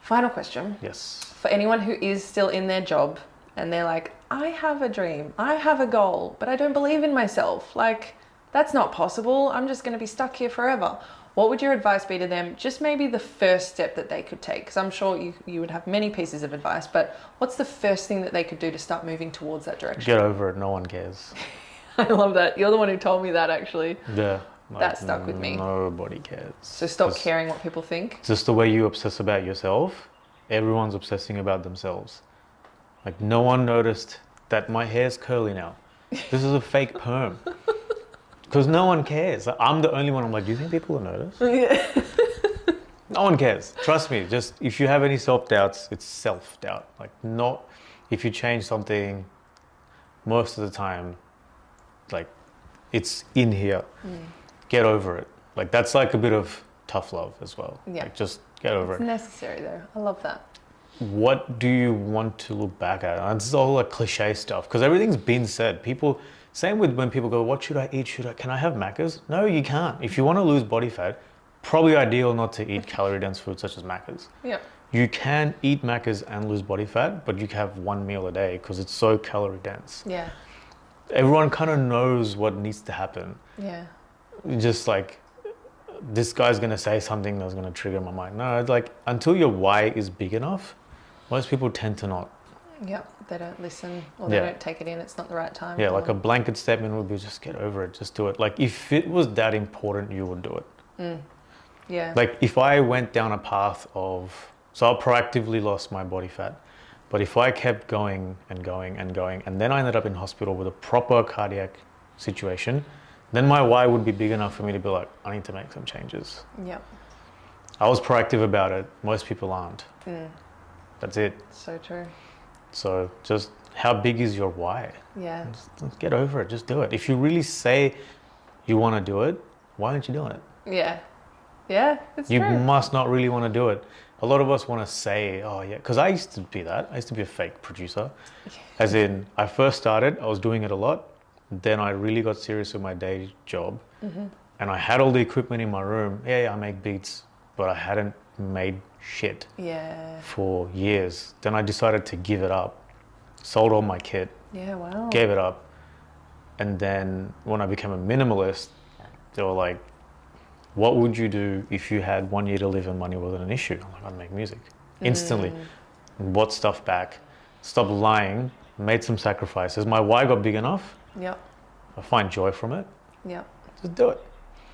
Speaker 2: Final question.
Speaker 1: Yes.
Speaker 2: For anyone who is still in their job and they're like, I have a dream, I have a goal, but I don't believe in myself. Like, that's not possible. I'm just going to be stuck here forever. What would your advice be to them? Just maybe the first step that they could take, because I'm sure you would have many pieces of advice, but what's the first thing that they could do to start moving towards that direction?
Speaker 1: Get over it. No one cares.
Speaker 2: I love that. You're the one who told me that, actually.
Speaker 1: Yeah.
Speaker 2: That stuck with me.
Speaker 1: Nobody cares.
Speaker 2: So stop caring what people think.
Speaker 1: Just the way you obsess about yourself, everyone's obsessing about themselves. Like, no one noticed that my hair's curly now. This is a fake perm. Because no one cares. Like, I'm the only one. I'm like, do you think people will notice?
Speaker 2: Yeah.
Speaker 1: No one cares. Trust me. Just if you have any self-doubts, it's self-doubt. Like, not if you change something, most of the time, like, it's in here. Get over it. Like, that's like a bit of tough love as well.
Speaker 2: Yeah.
Speaker 1: Like, just get over
Speaker 2: It's
Speaker 1: it.
Speaker 2: necessary though. I love that.
Speaker 1: What do you want to look back at? And this is all like cliche stuff because everything's been said. People, same with when people go, what should I eat? Can I have Maccas? No, you can't. If you want to lose body fat, probably ideal not to eat calorie dense food such as Maccas.
Speaker 2: Yeah.
Speaker 1: You can eat Maccas and lose body fat, but you can have one meal a day because it's so calorie dense.
Speaker 2: Yeah.
Speaker 1: Everyone kind of knows what needs to happen.
Speaker 2: Yeah.
Speaker 1: Just like, this guy's going to say something that's going to trigger my mind. No, it's like, until your why is big enough, most people tend to not.
Speaker 2: Yeah. They don't listen or they
Speaker 1: Yeah.
Speaker 2: don't take it in. It's not the right time.
Speaker 1: Yeah,
Speaker 2: for
Speaker 1: like a
Speaker 2: them.
Speaker 1: blanket statement would be just get over it, just do it. Like, if it was that important, you would do it.
Speaker 2: Yeah.
Speaker 1: Like, if I went down a path of, so I proactively lost my body fat, but if I kept going and going and going, and then I ended up in hospital with a proper cardiac situation, then my why would be big enough for me to be like, I need to make some changes.
Speaker 2: Yeah.
Speaker 1: I was proactive about it. Most people aren't. That's it.
Speaker 2: So true.
Speaker 1: So just, how big is your why?
Speaker 2: Yeah.
Speaker 1: Just get over it. Just do it. If you really say you want to do it, why aren't you doing it?
Speaker 2: Yeah. Yeah. It's
Speaker 1: You
Speaker 2: true.
Speaker 1: must not really want to do it. A lot of us want to say, oh yeah, because I used to be that. I used to be a fake producer. As in, I first started, I was doing it a lot. Then I really got serious with my day job. And I had all the equipment in my room. Yeah, I make beats, but I hadn't made shit
Speaker 2: Yeah.
Speaker 1: for years. Then I decided to give it up. Sold all my kit,
Speaker 2: Yeah. Wow.
Speaker 1: gave it up. And then when I became a minimalist, they were like, what would you do if you had 1 year to live and money wasn't an issue? I'm like, I'd make music instantly. Bought stuff back, stopped lying, made some sacrifices. My why got big enough.
Speaker 2: Yep.
Speaker 1: I find joy from it.
Speaker 2: Yep.
Speaker 1: Just do it.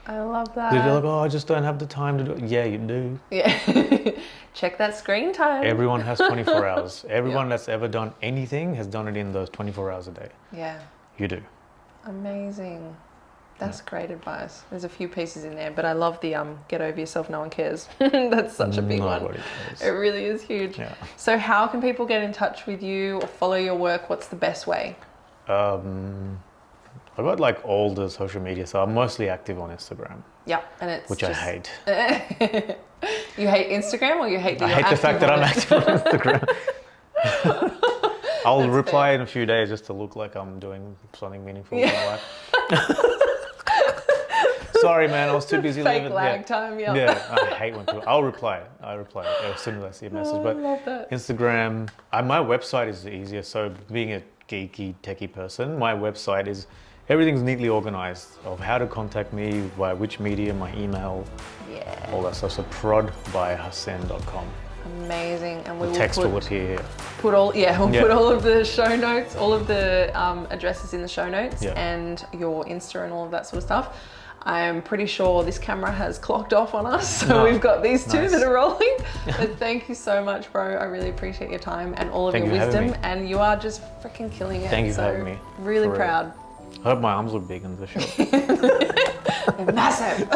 Speaker 2: I love
Speaker 1: If you're like,
Speaker 2: that.
Speaker 1: oh, I just don't have the time to do it. Yeah, you do.
Speaker 2: Yeah. Check that screen time.
Speaker 1: Everyone has 24 hours. Everyone that's ever done anything has done it in those 24 hours a day.
Speaker 2: Yeah.
Speaker 1: You do.
Speaker 2: Amazing. That's great advice. There's a few pieces in there, but I love the get over yourself, no one cares. That's such a big one.
Speaker 1: Nobody
Speaker 2: It
Speaker 1: cares.
Speaker 2: really is huge.
Speaker 1: Yeah.
Speaker 2: So how can people get in touch with you or follow your work? What's the best way?
Speaker 1: I've got like all the social media, so I'm mostly active on Instagram,
Speaker 2: Yeah, and it's
Speaker 1: which I hate.
Speaker 2: You hate Instagram or you hate that
Speaker 1: I
Speaker 2: you're
Speaker 1: hate the fact that I'm
Speaker 2: active on it?
Speaker 1: active on Instagram. I'll reply in a few days just to look like I'm doing something meaningful in my life. Sorry, man, I was too busy
Speaker 2: Fake
Speaker 1: living.
Speaker 2: lag time, yeah.
Speaker 1: Yeah, I hate when people. I'll reply as soon as I see a message.
Speaker 2: Oh, I
Speaker 1: But
Speaker 2: love that.
Speaker 1: Instagram, my website is easier. So being a geeky, techie person, my website is everything's neatly organized of how to contact me, by which medium, my email,
Speaker 2: Yeah,
Speaker 1: all that stuff. So prodbyhussain.com.
Speaker 2: amazing. And we
Speaker 1: The
Speaker 2: will
Speaker 1: text will
Speaker 2: put,
Speaker 1: appear here.
Speaker 2: put all
Speaker 1: Yeah.
Speaker 2: put all of the show notes, all of the addresses in the show notes,
Speaker 1: Yeah.
Speaker 2: and your Insta and all of that sort of stuff. I'm pretty sure this camera has clocked off on us, so
Speaker 1: No.
Speaker 2: we've got these two
Speaker 1: Nice.
Speaker 2: that are rolling. But thank you so much, bro. I really appreciate your time and all of
Speaker 1: Thank
Speaker 2: your
Speaker 1: you for having
Speaker 2: wisdom, and you are just freaking killing it.
Speaker 1: Thank you for
Speaker 2: so
Speaker 1: having me.
Speaker 2: Really
Speaker 1: For real.
Speaker 2: proud.
Speaker 1: I hope my arms look big in the shot.
Speaker 2: Massive.